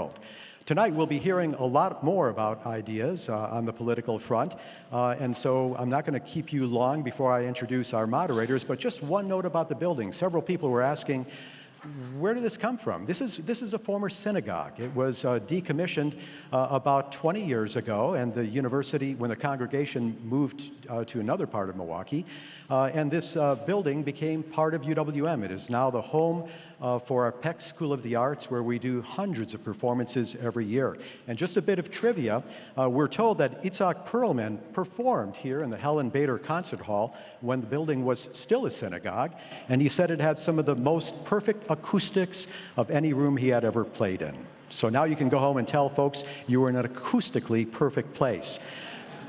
world. Tonight we'll be hearing a lot more about ideas on the political front, and so I'm not going to keep you long before I introduce our moderators, but just one note about the building. Several people were asking, where did this come from? This is a former synagogue. It was decommissioned about 20 years ago, and the university, when the congregation moved to another part of Milwaukee, and this building became part of UWM. It is now the home for our Peck School of the Arts, where we do hundreds of performances every year. And just a bit of trivia, we're told that Itzhak Perlman performed here in the Helen Bader Concert Hall when the building was still a synagogue, and he said it had some of the most perfect acoustics of any room he had ever played in. So now you can go home and tell folks you were in an acoustically perfect place.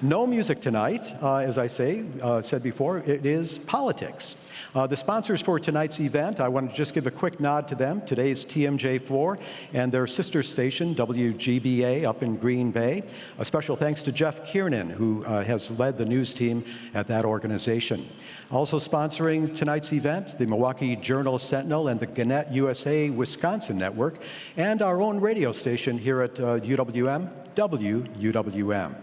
No music tonight, as I said before, it is politics. The sponsors for tonight's event, I want to just give a quick nod to them. Today's TMJ4 and their sister station, WGBA, up in Green Bay. A special thanks to Jeff Kiernan, who has led the news team at that organization. Also sponsoring tonight's event, the Milwaukee Journal-Sentinel and the Gannett USA Wisconsin Network, and our own radio station here at UWM, WUWM.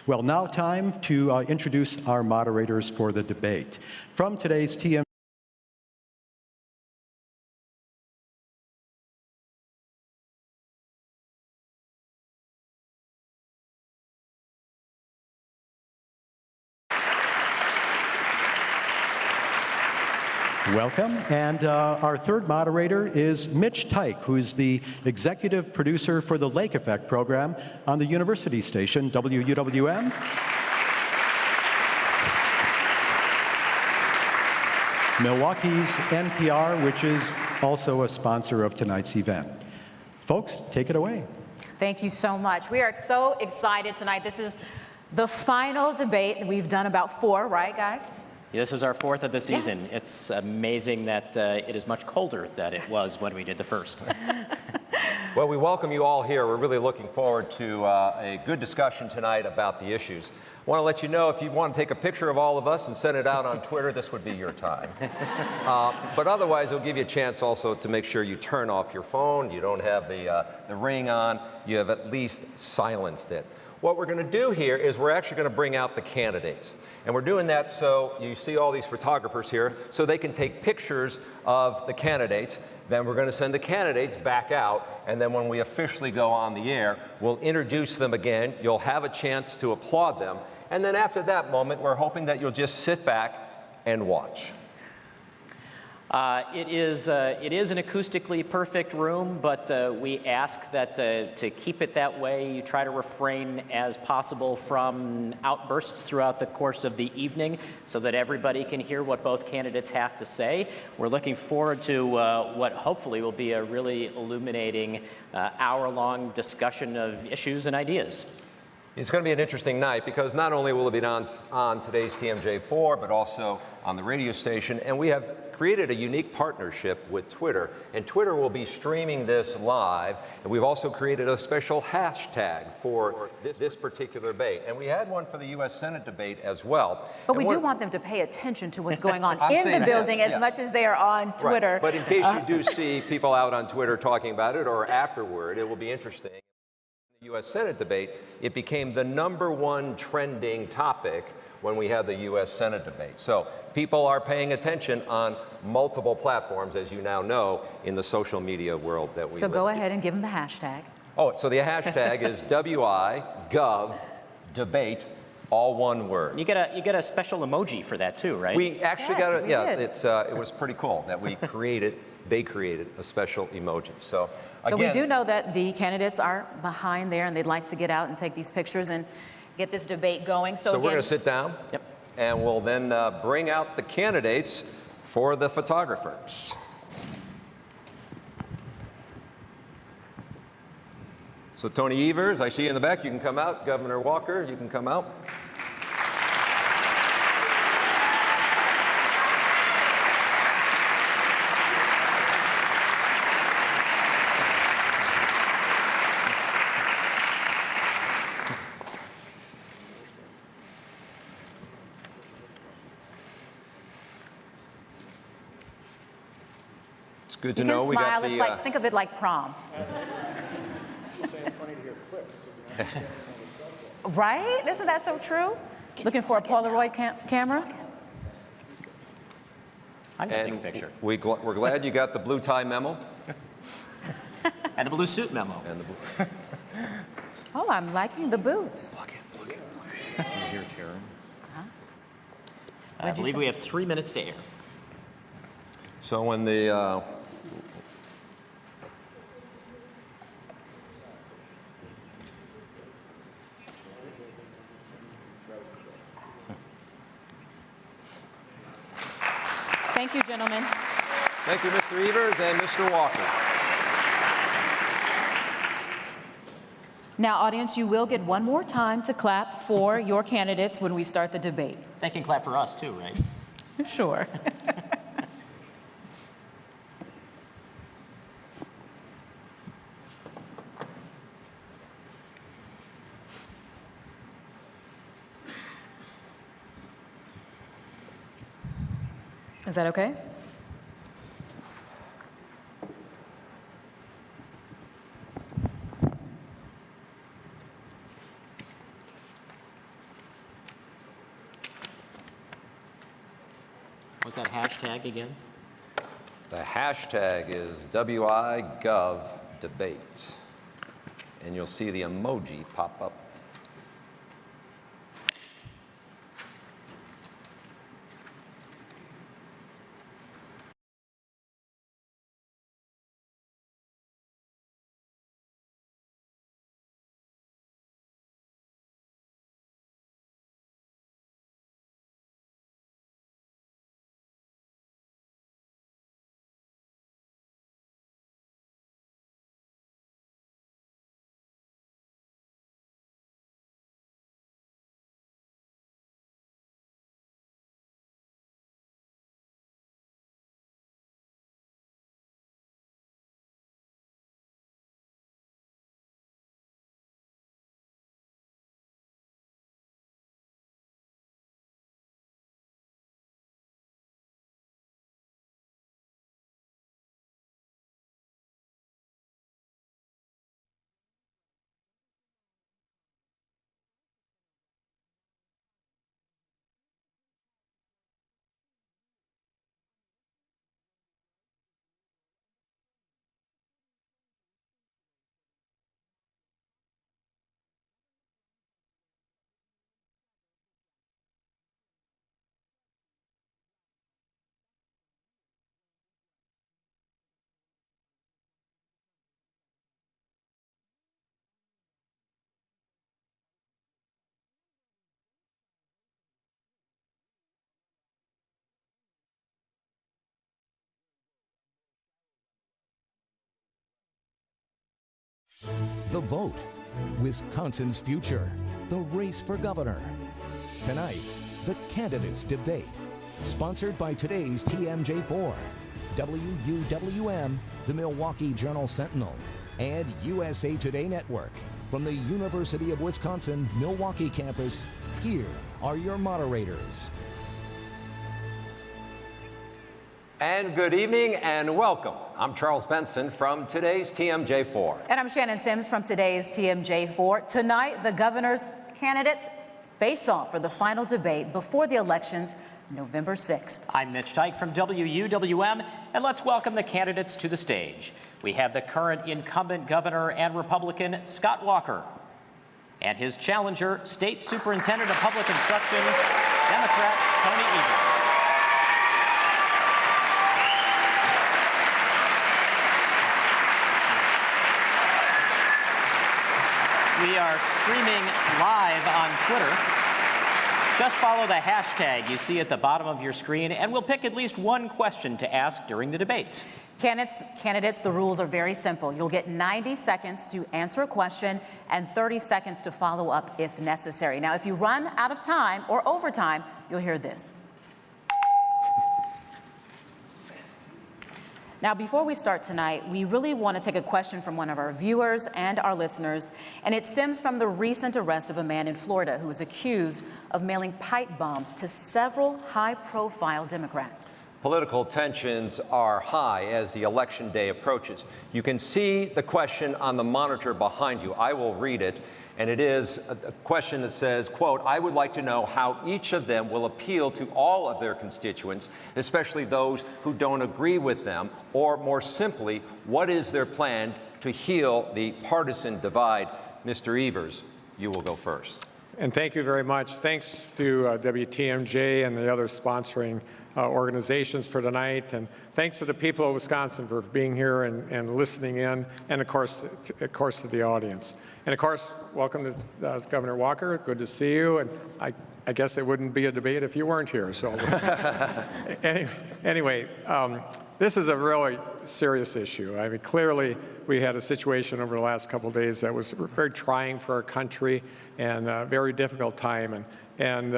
Well, now time to introduce our moderators for the debate. From today's TM. Welcome, and our third moderator is Mitch Tyke, who's the executive producer for the Lake Effect program on the university station, WUWM. Milwaukee's NPR, which is also a sponsor of tonight's event. Folks, take it away. Thank you so much. We are so excited tonight. This is the final debate. We've done about 4, right, guys? Yeah, this is our 4th of the season. Yes. It's amazing that it is much colder than it was when we did the first. Well, we welcome you all here. We're really looking forward to a good discussion tonight about the issues. I want to let you know, if you want to take a picture of all of us and send it out on Twitter, this would be your time. But otherwise, it'll give you a chance also to make sure you turn off your phone, you don't have the ring on, you have at least silenced it. What we're going to do here is we're actually going to bring out the candidates. And we're doing that so you see all these photographers here so they can take pictures of the candidates. Then we're going to send the candidates back out. And then when we officially go on the air, we'll introduce them again. You'll have a chance to applaud them. And then after that moment, we're hoping that you'll just sit back and watch. It is an acoustically perfect room, but we ask that to keep it that way, you try to refrain as possible from outbursts throughout the course of the evening so that everybody can hear what both candidates have to say. We're looking forward to what hopefully will be a really illuminating hour-long discussion of issues and ideas. It's going to be an interesting night because not only will it be on today's TMJ4, but also on the radio station. And we have created a unique partnership with Twitter. And Twitter will be streaming this live. And we've also created a special hashtag for this particular debate. And we had one for the U.S. Senate debate as well. But we do want them to pay attention to what's going on in the building as much as they are on Twitter. Right. But in case you do see people out on Twitter talking about it or afterward, it will be interesting. The U.S. Senate debate, it became the #1 trending topic when we had the U.S. Senate debate. So people are paying attention on multiple platforms, as you now know, in the social media world that we live in. So go ahead and give them the hashtag. Oh, so the hashtag is WIGovDebate, all one word. You get a special emoji for that too, right? We actually got we did. it was pretty cool that we created, they created a special emoji. So So again, we do know that the candidates are behind there and they'd like to get out and take these pictures and get this debate going. So we're going to sit down, and we'll then bring out the candidates for the photographers. So Tony Evers, I see you in the back. You can come out. Governor Walker, you can come out. Good to know we got the. Think of it like prom. Right? Isn't that so true? Looking for a Polaroid camera? I'm going to take a picture. We're glad you got the blue tie memo. And the blue suit memo. And the blue. Oh, I'm liking the boots. Here, Sharon. I believe we have 3 minutes to air. So when the Thank you, gentlemen. Thank you, Mr. Evers and Mr. Walker. Now, audience, you will get one more time to clap for your candidates when we start the debate. They can clap for us too, right? Sure. Is that okay? What's that hashtag again? The hashtag is WIGovDebate. And you'll see the emoji pop up. The vote, Wisconsin's future, the race for governor. Tonight, the candidates debate, sponsored by today's TMJ4, WUWM, the Milwaukee Journal-Sentinel, and USA Today Network. From the University of Wisconsin Milwaukee campus, here are your moderators. And good evening and welcome. I'm Charles Benson from today's TMJ4. And I'm Shannon Sims from today's TMJ4. Tonight, the governor's candidates face off for the final debate before the elections, November 6th. I'm Mitch Teich from WUWM, and let's welcome the candidates to the stage. We have the current incumbent governor and Republican, Scott Walker, and his challenger, State Superintendent of Public Instruction, Democrat Tony Evers. We are streaming live on Twitter. Just follow the hashtag you see at the bottom of your screen, and we'll pick at least one question to ask during the debate. Candidates, the rules are very simple. You'll get 90 seconds to answer a question and 30 seconds to follow up if necessary. Now, if you run out of time or over time, you'll hear this. Now, before we start tonight, we really want to take a question from one of our viewers and our listeners, and it stems from the recent arrest of a man in Florida who was accused of mailing pipe bombs to several high-profile Democrats. Political tensions are high as the election day approaches. You can see the question on the monitor behind you. I will read it, and it is a question that says, quote, "I would like to know how each of them will appeal to all of their constituents, especially those who don't agree with them, or more simply, what is their plan to heal the partisan divide?" Mr. Evers, you will go first. And thank you very much. Thanks to WTMJ and the other sponsoring organizations for tonight, and thanks to the people of Wisconsin for being here and listening in, and of course to the audience. And of course, welcome to Governor Walker. Good to see you. And I guess it wouldn't be a debate if you weren't here. So anyway, this is a really serious issue. I mean, clearly we had a situation over the last couple of days that was very trying for our country and a very difficult time. And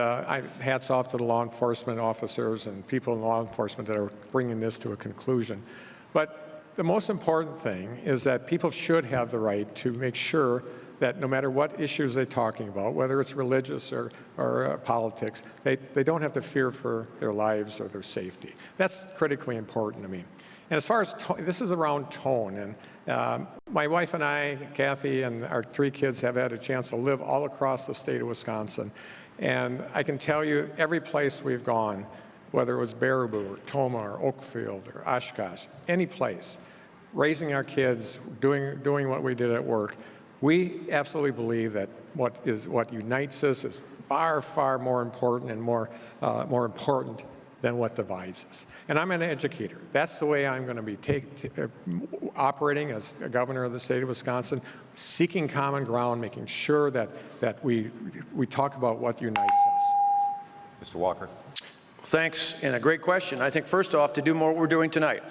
hats off to the law enforcement officers and people in law enforcement that are bringing this to a conclusion. But the most important thing is that people should have the right to make sure that no matter what issues they're talking about, whether it's religious or politics, they don't have to fear for their lives or their safety. That's critically important to me. And as far as this is around tone, and my wife and I, Kathy, and our 3 kids have had a chance to live all across the state of Wisconsin. And I can tell you, every place we've gone, whether it was Baraboo or Toma or Oakfield or Oshkosh, any place, raising our kids, doing what we did at work, we absolutely believe that what unites us is far, far more important and more important than what divides us. And I'm an educator. That's the way I'm going to be operating as a governor of the state of Wisconsin, seeking common ground, making sure that we talk about what unites us. Mr. Walker. Thanks, and a great question. I think first off, to do more what we're doing tonight,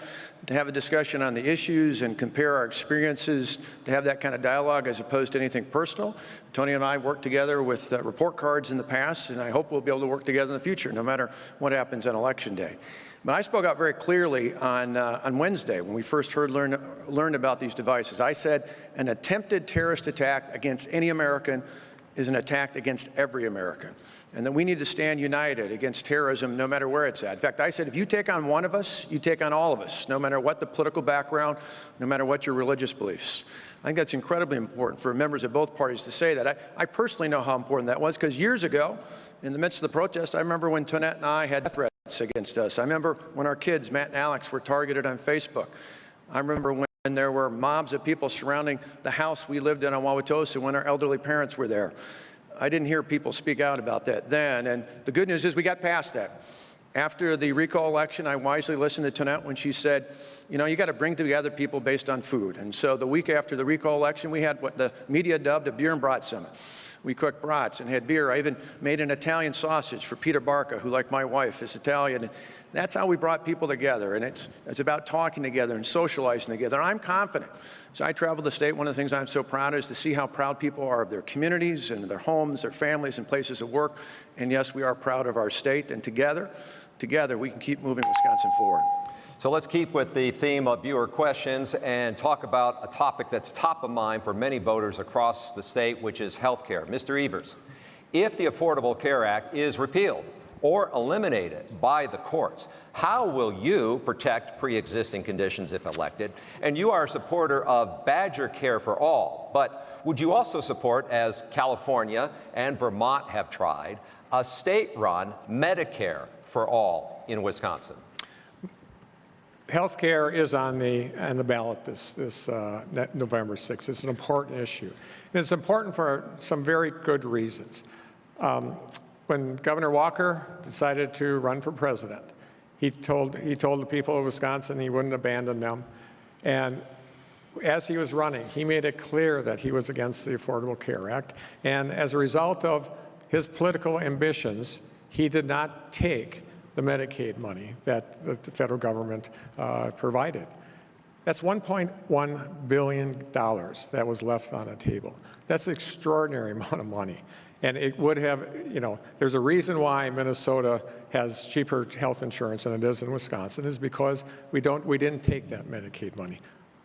to have a discussion on the issues and compare our experiences, to have that kind of dialogue as opposed to anything personal. Tony and I worked together with report cards in the past, and I hope we'll be able to work together in the future, no matter what happens on Election Day. But I spoke out very clearly on Wednesday when we first learned about these devices. I said an attempted terrorist attack against any American is an attack against every American, and that we need to stand united against terrorism no matter where it's at. In fact, I said if you take on one of us, you take on all of us, no matter what the political background, no matter what your religious beliefs. I think that's incredibly important for members of both parties to say that. I personally know how important that was, because years ago, in the midst of the protest, I remember when Tonette and I had death threats against us. I remember when our kids, Matt and Alex, were targeted on Facebook. I remember when there were mobs of people surrounding the house we lived in on Wauwatosa when our elderly parents were there. I didn't hear people speak out about that then, and the good news is we got past that. After the recall election, I wisely listened to Tonette when she said, you know, you got to bring together people based on food. And so the week after the recall election, we had what the media dubbed a beer and brat summit. We cooked brats and had beer. I even made an Italian sausage for Peter Barca, who, like my wife, is Italian. That's how we brought people together, and it's about talking together and socializing together. And I'm confident. As I travel the state, one of the things I'm so proud of is to see how proud people are of their communities and their homes, their families, and places of work. And yes, we are proud of our state, and together we can keep moving Wisconsin forward. So let's keep with the theme of viewer questions and talk about a topic that's top of mind for many voters across the state, which is health care. Mr. Evers, if the Affordable Care Act is repealed or eliminated by the courts, how will you protect pre-existing conditions if elected? And you are a supporter of Badger Care for All, but would you also support, as California and Vermont have tried, a state-run Medicare for All in Wisconsin? Health care is on the ballot this November 6th. It's an important issue. And it's important for some very good reasons. When Governor Walker decided to run for president, he told the people of Wisconsin he wouldn't abandon them. And as he was running, he made it clear that he was against the Affordable Care Act. And as a result of his political ambitions, he did not take the Medicaid money that the federal government provided. That's $1.1 billion that was left on the table. That's an extraordinary amount of money. And it would have, there's a reason why Minnesota has cheaper health insurance than it is in Wisconsin, is because we didn't take that Medicaid money.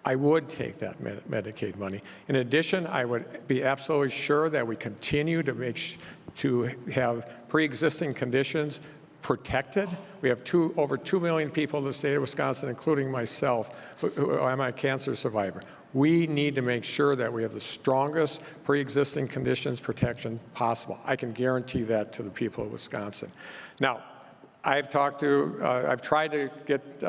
I would take that Medicaid money. In addition, I would be absolutely sure that we continue to have pre-existing conditions protected. We have over 2 million people in the state of Wisconsin, including myself, who I'm a cancer survivor. We need to make sure that we have the strongest pre-existing conditions protection possible. I can guarantee that to the people of Wisconsin. Now, I've tried to get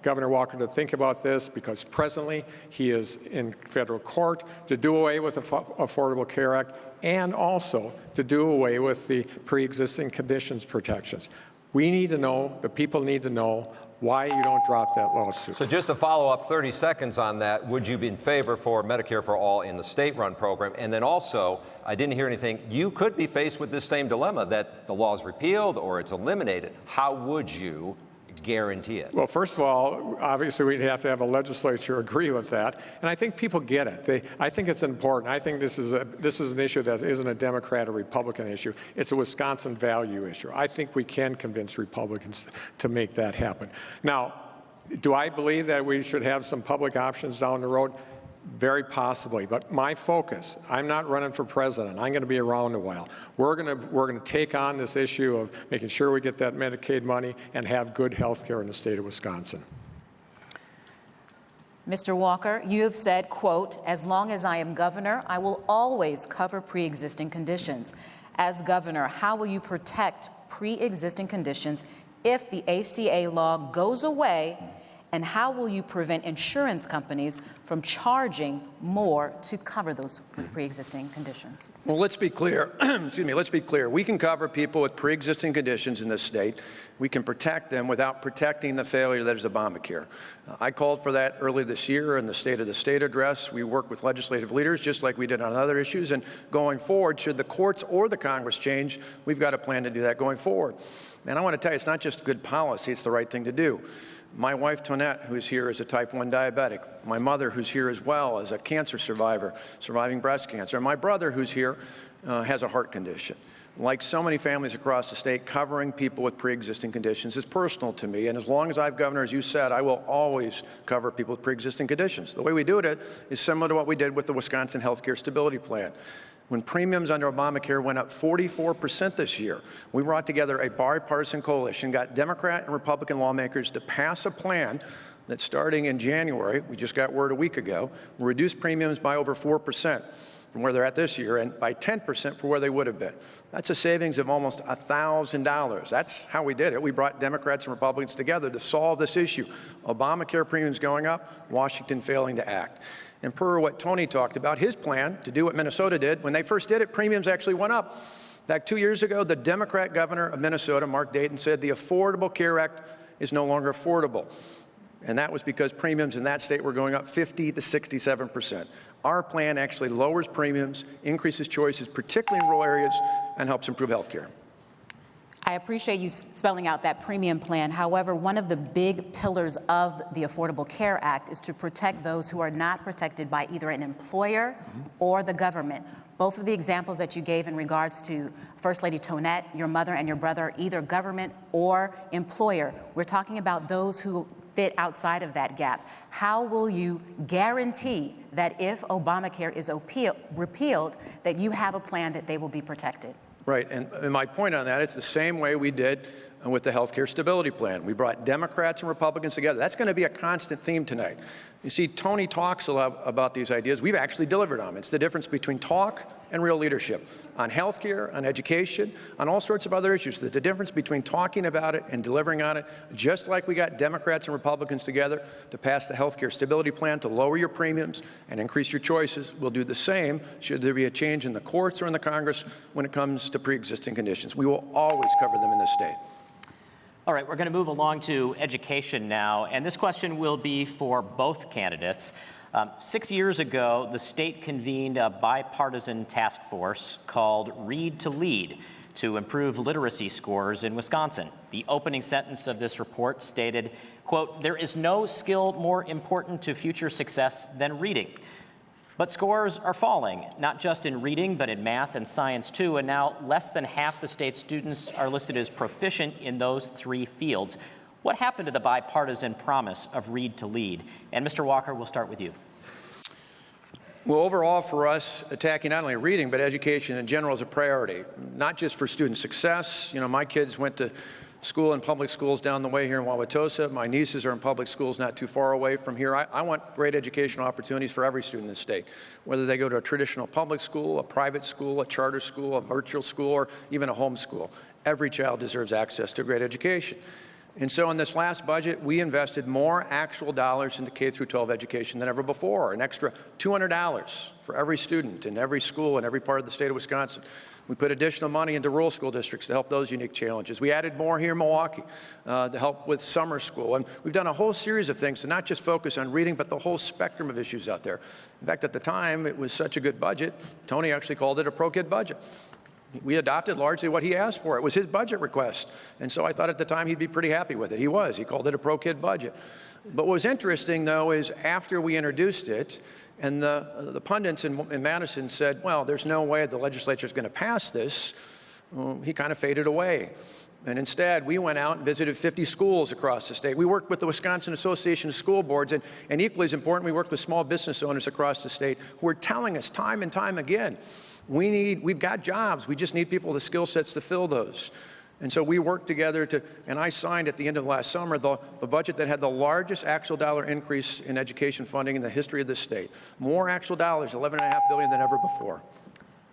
Governor Walker to think about this because presently he is in federal court to do away with the Affordable Care Act and also to do away with the pre-existing conditions protections. We need to know, the people need to know, why you don't drop that lawsuit. So just to follow up 30 seconds on that, would you be in favor for Medicare for All in the state-run program? And then also, I didn't hear anything, you could be faced with this same dilemma that the law is repealed or it's eliminated. How would you guarantee it? Well, first of all, obviously we'd have to have a legislature agree with that, and I think people get it. I think it's important. I think this is an issue that isn't a Democrat or Republican issue. It's a Wisconsin value issue. I think we can convince Republicans to make that happen. Now, do I believe that we should have some public options down the road? Very possibly, but my focus, I'm not running for president. I'm going to be around a while. We're going to take on this issue of making sure we get that Medicaid money and have good health care in the state of Wisconsin. Mr. Walker, you have said, quote, "As long as I am governor, I will always cover pre-existing conditions." As governor, how will you protect pre-existing conditions if the ACA law goes away? And how will you prevent insurance companies from charging more to cover those pre-existing conditions? Well, let's be clear. Excuse me. Let's be clear. We can cover people with pre-existing conditions in this state. We can protect them without protecting the failure that is Obamacare. I called for that early this year in the State of the State address. We work with legislative leaders just like we did on other issues. And going forward, should the courts or the Congress change, we've got a plan to do that going forward. And I want to tell you, it's not just good policy, it's the right thing to do. My wife, Tonette, who's here, is a type 1 diabetic. My mother, who's here as well, is a cancer survivor, surviving breast cancer. And my brother, who's here, has a heart condition. Like so many families across the state, covering people with pre-existing conditions is personal to me. And as long as I'm governor, as you said, I will always cover people with pre-existing conditions. The way we do it is similar to what we did with the Wisconsin Healthcare Stability Plan. When premiums under Obamacare went up 44% this year, we brought together a bipartisan coalition, got Democrat and Republican lawmakers to pass a plan that starting in January, we just got word a week ago, will reduce premiums by over 4% from where they're at this year and by 10% for where they would have been. That's a savings of almost $1,000. That's how we did it. We brought Democrats and Republicans together to solve this issue. Obamacare premiums going up, Washington failing to act. And per what Tony talked about, his plan to do what Minnesota did, when they first did it, premiums actually went up. In fact, 2 years ago, the Democrat governor of Minnesota, Mark Dayton, said the Affordable Care Act is no longer affordable. And that was because premiums in that state were going up 50 to 67%. Our plan actually lowers premiums, increases choices, particularly in rural areas, and helps improve health care. I appreciate you spelling out that premium plan. However, one of the big pillars of the Affordable Care Act is to protect those who are not protected by either an employer or the government. Both of the examples that you gave in regards to First Lady Tonette, your mother and your brother, either government or employer, we're talking about those who fit outside of that gap. How will you guarantee that if Obamacare is repealed, that you have a plan that they will be protected? Right, and my point on that, it's the same way we did with the Healthcare Stability Plan. We brought Democrats and Republicans together. That's going to be a constant theme tonight. You see, Tony talks a lot about these ideas. We've actually delivered on them. It's the difference between talk and real leadership on health care, on education, on all sorts of other issues. There's a difference between talking about it and delivering on it, just like we got Democrats and Republicans together to pass the Healthcare Stability Plan to lower your premiums and increase your choices. We'll do the same should there be a change in the courts or in the Congress when it comes to pre-existing conditions. We will always cover them in this state. All right, we're going to move along to education now, and this question will be for both candidates. 6 years ago, the state convened a bipartisan task force called Read to Lead to improve literacy scores in Wisconsin. The opening sentence of this report stated, quote, "There is no skill more important to future success than reading." But scores are falling, not just in reading, but in math and science too, and now less than half the state's students are listed as proficient in those three fields. What happened to the bipartisan promise of Read to Lead? And Mr. Walker, we'll start with you. Well, overall for us, attacking not only reading, but education in general is a priority, not just for student success. You know, my kids went to school in public schools down the way here in Wauwatosa. My nieces are in public schools not too far away from here. I want great educational opportunities for every student in the state, whether they go to a traditional public school, a private school, a charter school, a virtual school, or even a home school. Every child deserves access to a great education. And so in this last budget, we invested more actual dollars into K-12 education than ever before, an extra $200 for every student in every school in every part of the state of Wisconsin. We put additional money into rural school districts to help those unique challenges. We added more here in Milwaukee to help with summer school. And we've done a whole series of things to not just focus on reading, but the whole spectrum of issues out there. In fact, at the time, it was such a good budget, Tony actually called it a pro-kid budget. We adopted largely what he asked for. It was his budget request. And so I thought at the time he'd be pretty happy with it. He was. He called it a pro-kid budget. But what was interesting, though, is after we introduced it, and the pundits in Madison said, well, there's no way the legislature is going to pass this, he kind of faded away. And instead, we went out and visited 50 schools across the state. We worked with the Wisconsin Association of School Boards, and equally as important, we worked with small business owners across the state who are telling us time and time again, we've got jobs, we just need people with the skill sets to fill those. And so we worked together and I signed at the end of last summer the budget that had the largest actual dollar increase in education funding in the history of this state. More actual dollars, $11.5 billion than ever before.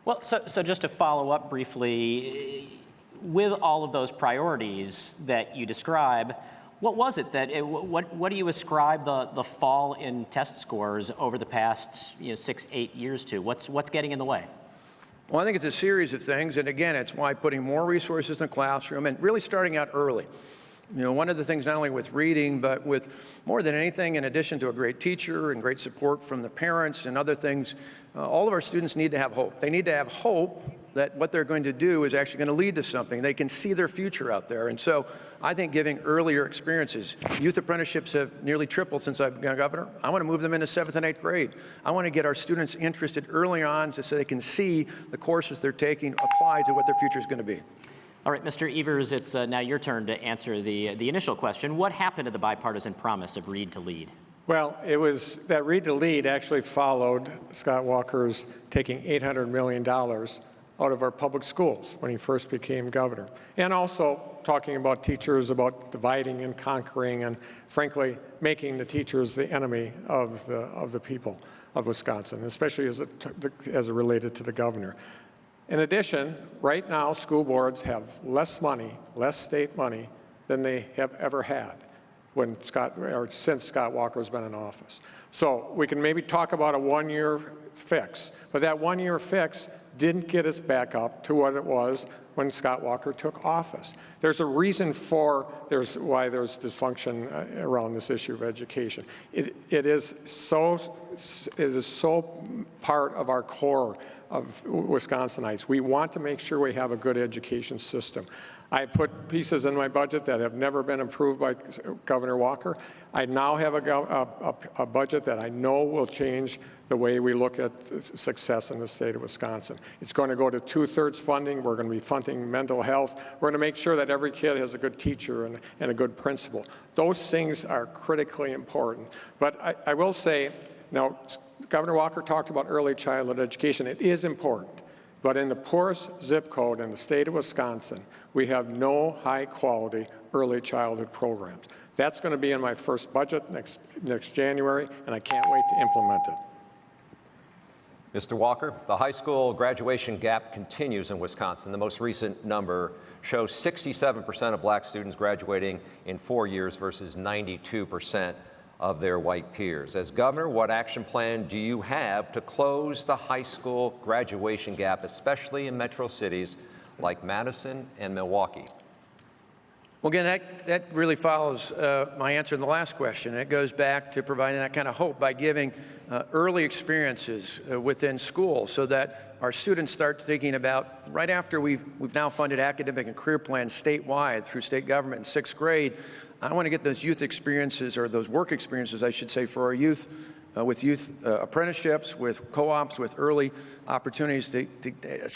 Well, so just to follow up briefly, with all of those priorities that you describe, what was it what do you ascribe the fall in test scores over the past 6-8 years to? What's getting in the way? Well, I think it's a series of things, and again, it's why putting more resources in the classroom and really starting out early. You know, one of the things not only with reading, but with more than anything, in addition to a great teacher and great support from the parents and other things, all of our students need to have hope. They need to have hope that what they're going to do is actually going to lead to something. They can see their future out there. And so I think giving earlier experiences, youth apprenticeships have nearly tripled since I've been governor. I want to move them into 7th and 8th grade. I want to get our students interested early on so they can see the courses they're taking apply to what their future is going to be. All right, Mr. Evers, it's now your turn to answer the initial question. What happened to the bipartisan promise of Read to Lead? Well, it was that Read to Lead actually followed Scott Walker's taking $800 million out of our public schools when he first became governor. And also talking about teachers, about dividing and conquering, and frankly, making the teachers the enemy of the people of Wisconsin, especially as it related to the governor. In addition, right now, school boards have less money, less state money, than they have ever had since Scott Walker's been in office. So we can maybe talk about a one-year fix, but that one-year fix didn't get us back up to what it was when Scott Walker took office. There's a reason why there's dysfunction around this issue of education. It is so part of our core of Wisconsinites. We want to make sure we have a good education system. I put pieces in my budget that have never been approved by Governor Walker. I now have a budget that I know will change the way we look at success in the state of Wisconsin. It's going to go to 2/3 funding. We're going to be funding mental health. We're going to make sure that every kid has a good teacher and a good principal. Those things are critically important. But I will say, now, Governor Walker talked about early childhood education. It is important. But in the poorest zip code in the state of Wisconsin, we have no high-quality early childhood programs. That's going to be in my first budget next January, and I can't wait to implement it. Mr. Walker, the high school graduation gap continues in Wisconsin. The most recent number shows 67% of black students graduating in 4 years versus 92% of their white peers. As governor, what action plan do you have to close the high school graduation gap, especially in metro cities like Madison and Milwaukee? Well, again, that really follows my answer in the last question. It goes back to providing that kind of hope by giving early experiences within schools so that our students start thinking about, right after we've now funded academic and career plans statewide through state government in 6th grade, I want to get those youth experiences, or those work experiences, I should say, for our youth with youth apprenticeships, with co-ops, with early opportunities to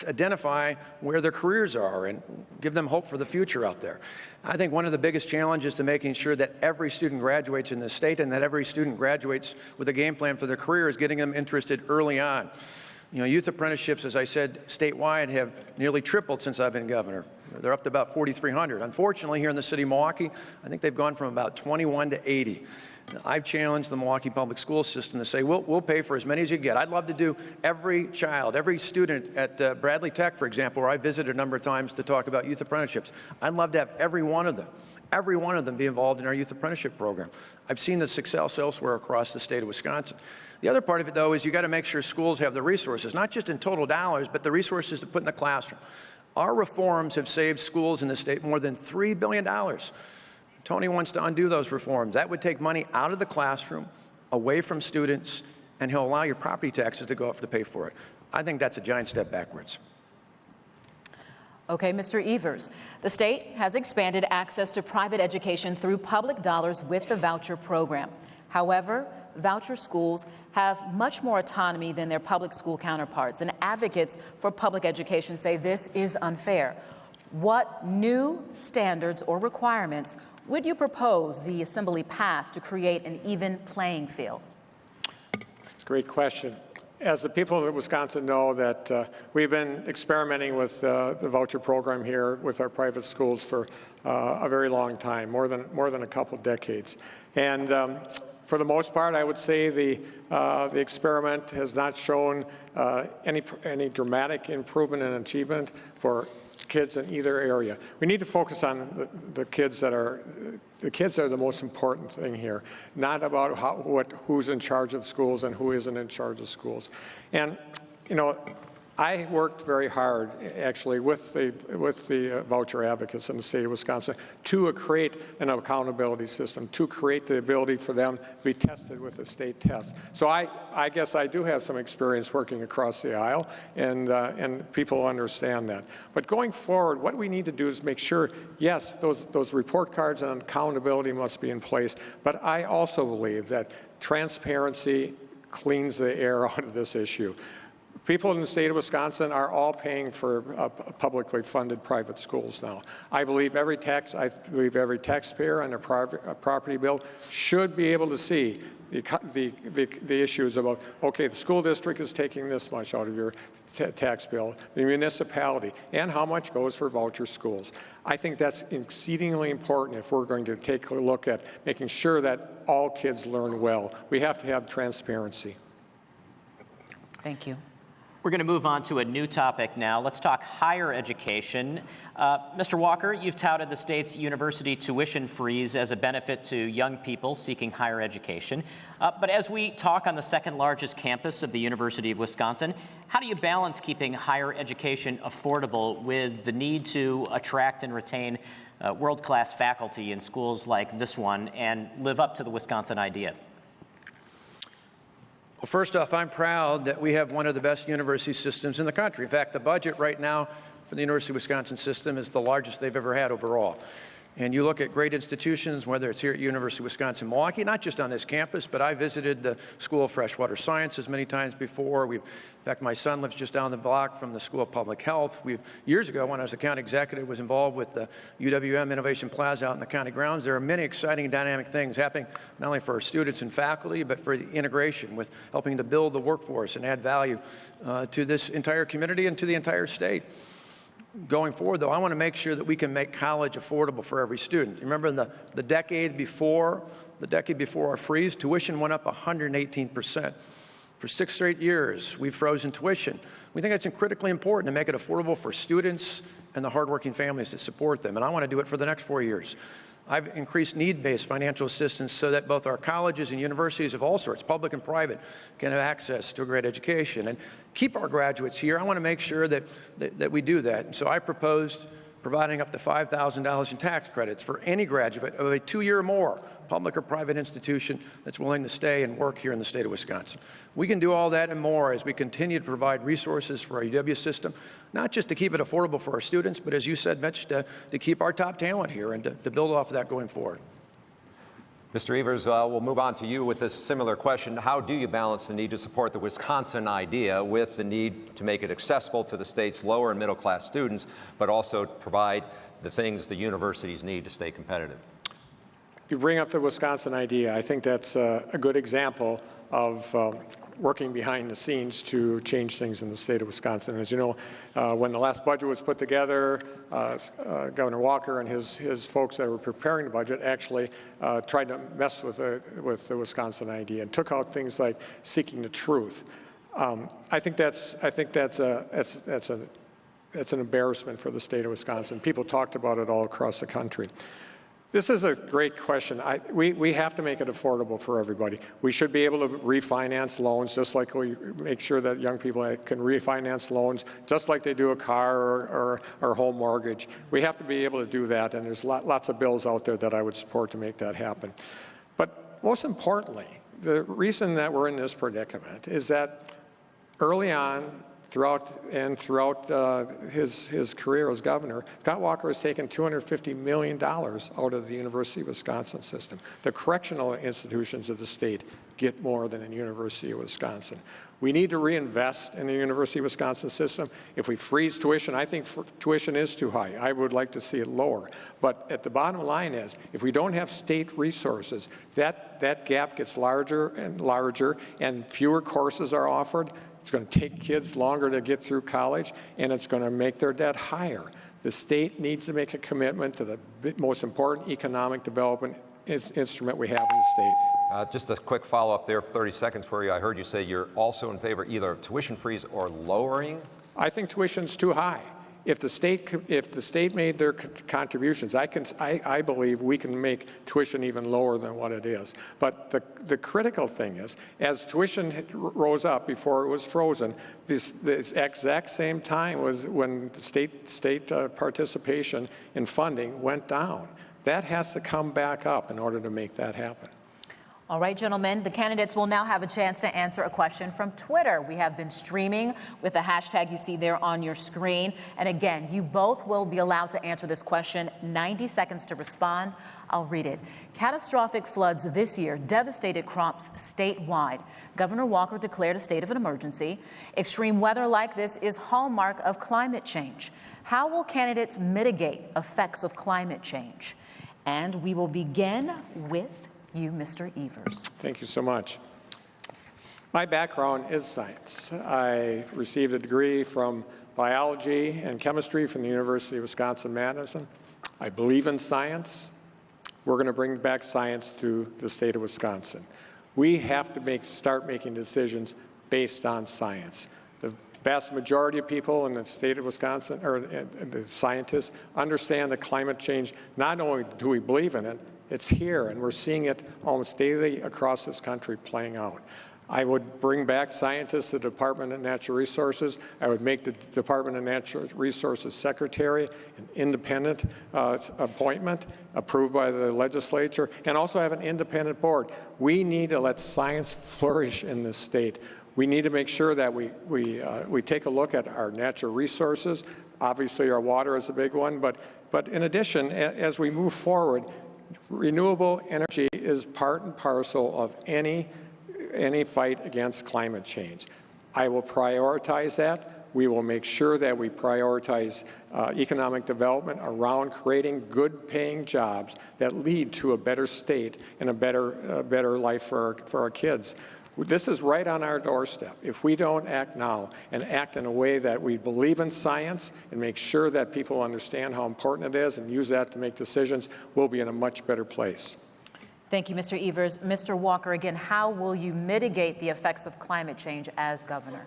identify where their careers are and give them hope for the future out there. I think one of the biggest challenges to making sure that every student graduates in this state and that every student graduates with a game plan for their career is getting them interested early on. You know, youth apprenticeships, as I said, statewide have nearly tripled since I've been governor. They're up to about 4,300. Unfortunately, here in the city of Milwaukee, I think they've gone from about 21 to 80. I've challenged the Milwaukee public school system to say, we'll pay for as many as you get. I'd love to do every child, every student at Bradley Tech, for example, where I visited a number of times to talk about youth apprenticeships. I'd love to have every one of them be involved in our youth apprenticeship program. I've seen the success elsewhere across the state of Wisconsin. The other part of it, though, is you got to make sure schools have the resources, not just in total dollars, but the resources to put in the classroom. Our reforms have saved schools in the state more than $3 billion. Tony wants to undo those reforms. That would take money out of the classroom, away from students, and he'll allow your property taxes to go up to pay for it. I think that's a giant step backwards. Okay, Mr. Evers, the state has expanded access to private education through public dollars with the voucher program. However, voucher schools have much more autonomy than their public school counterparts, and advocates for public education say this is unfair. What new standards or requirements would you propose the Assembly pass to create an even playing field? It's a great question. As the people of Wisconsin know that we've been experimenting with the voucher program here with our private schools for a very long time, more than a couple decades. And for the most part, I would say the experiment has not shown any dramatic improvement in achievement for kids in either area. We need to focus on the kids that are the most important thing here, not about who's in charge of schools and who isn't in charge of schools. And you know, I worked very hard, actually, with the voucher advocates in the state of Wisconsin to create an accountability system, to create the ability for them to be tested with a state test. So I guess I do have some experience working across the aisle, and people understand that. But going forward, what we need to do is make sure, yes, those report cards and accountability must be in place, but I also believe that transparency cleans the air out of this issue. People in the state of Wisconsin are all paying for publicly funded private schools now. I believe every taxpayer on a property bill should be able to see the issues about, okay, the school district is taking this much out of your tax bill, the municipality, and how much goes for voucher schools. I think that's exceedingly important if we're going to take a look at making sure that all kids learn well. We have to have transparency. Thank you. We're going to move on to a new topic now. Let's talk higher education. Mr. Walker, you've touted the state's university tuition freeze as a benefit to young people seeking higher education. But as we talk on the second largest campus of the University of Wisconsin, how do you balance keeping higher education affordable with the need to attract and retain world-class faculty in schools like this one and live up to the Wisconsin idea? Well, first off, I'm proud that we have one of the best university systems in the country. In fact, the budget right now for the University of Wisconsin system is the largest they've ever had overall. And you look at great institutions, whether it's here at University of Wisconsin-Milwaukee, not just on this campus, but I visited the School of Freshwater Sciences many times before. In fact, my son lives just down the block from the School of Public Health. Years ago, when I was a county executive, was involved with the UWM Innovation Plaza out in the county grounds. There are many exciting and dynamic things happening, not only for our students and faculty, but for the integration with helping to build the workforce and add value to this entire community and to the entire state. Going forward, though, I want to make sure that we can make college affordable for every student. Remember the decade before our freeze, tuition went up 118%. For 6 straight years, we've frozen tuition. We think it's critically important to make it affordable for students and the hardworking families that support them, and I want to do it for the next 4 years. I've increased need-based financial assistance so that both our colleges and universities of all sorts, public and private, can have access to a great education and keep our graduates here. I want to make sure that we do that. And so I proposed providing up to $5,000 in tax credits for any graduate of a 2-year or more public or private institution that's willing to stay and work here in the state of Wisconsin. We can do all that and more as we continue to provide resources for our UW system, not just to keep it affordable for our students, but as you said, Mitch, to keep our top talent here and to build off of that going forward. Mr. Evers, we'll move on to you with this similar question. How do you balance the need to support the Wisconsin idea with the need to make it accessible to the state's lower and middle class students, but also provide the things the universities need to stay competitive? You bring up the Wisconsin idea. I think that's a good example of working behind the scenes to change things in the state of Wisconsin. As you know, when the last budget was put together, Governor Walker and his folks that were preparing the budget actually tried to mess with the Wisconsin idea and took out things like seeking the truth. I think that's an embarrassment for the state of Wisconsin. People talked about it all across the country. This is a great question. We have to make it affordable for everybody. We should be able to refinance loans just like we make sure that young people can refinance loans just like they do a car or home mortgage. We have to be able to do that, and there's lots of bills out there that I would support to make that happen. But most importantly, the reason that we're in this predicament is that early on, throughout his career as governor, Scott Walker has taken $250 million out of the University of Wisconsin system. The correctional institutions of the state get more than the University of Wisconsin. We need to reinvest in the University of Wisconsin system. If we freeze tuition, I think tuition is too high. I would like to see it lower. But at the bottom line is, if we don't have state resources, that gap gets larger and larger, and fewer courses are offered. It's going to take kids longer to get through college, and it's going to make their debt higher. The state needs to make a commitment to the most important economic development instrument we have in the state. Just a quick follow-up there, 30 seconds for you. I heard you say you're also in favor either of tuition freeze or lowering. I think tuition's too high. If the state made their contributions, I believe we can make tuition even lower than what it is. But the critical thing is, as tuition rose up before it was frozen, this exact same time was when the state participation in funding went down. That has to come back up in order to make that happen. All right, gentlemen, the candidates will now have a chance to answer a question from Twitter. We have been streaming with the hashtag you see there on your screen. And again, you both will be allowed to answer this question. 90 seconds to respond. I'll read it. Catastrophic floods this year devastated crops statewide. Governor Walker declared a state of an emergency. Extreme weather like this is hallmark of climate change. How will candidates mitigate effects of climate change? And we will begin with you, Mr. Evers. Thank you so much. My background is science. I received a degree from biology and chemistry from the University of Wisconsin-Madison. I believe in science. We're going to bring back science to the state of Wisconsin. We have to start making decisions based on science. The vast majority of people in the state of Wisconsin, or the scientists, understand that climate change, not only do we believe in it, it's here, and we're seeing it almost daily across this country playing out. I would bring back scientists to the Department of Natural Resources. I would make the Department of Natural Resources Secretary an independent appointment approved by the legislature, and also have an independent board. We need to let science flourish in this state. We need to make sure that we take a look at our natural resources. Obviously, our water is a big one, but in addition, as we move forward, renewable energy is part and parcel of any fight against climate change. I will prioritize that. We will make sure that we prioritize economic development around creating good-paying jobs that lead to a better state and a better life for our kids. This is right on our doorstep. If we don't act now and act in a way that we believe in science and make sure that people understand how important it is and use that to make decisions, we'll be in a much better place. Thank you, Mr. Evers. Mr. Walker, again, how will you mitigate the effects of climate change as governor?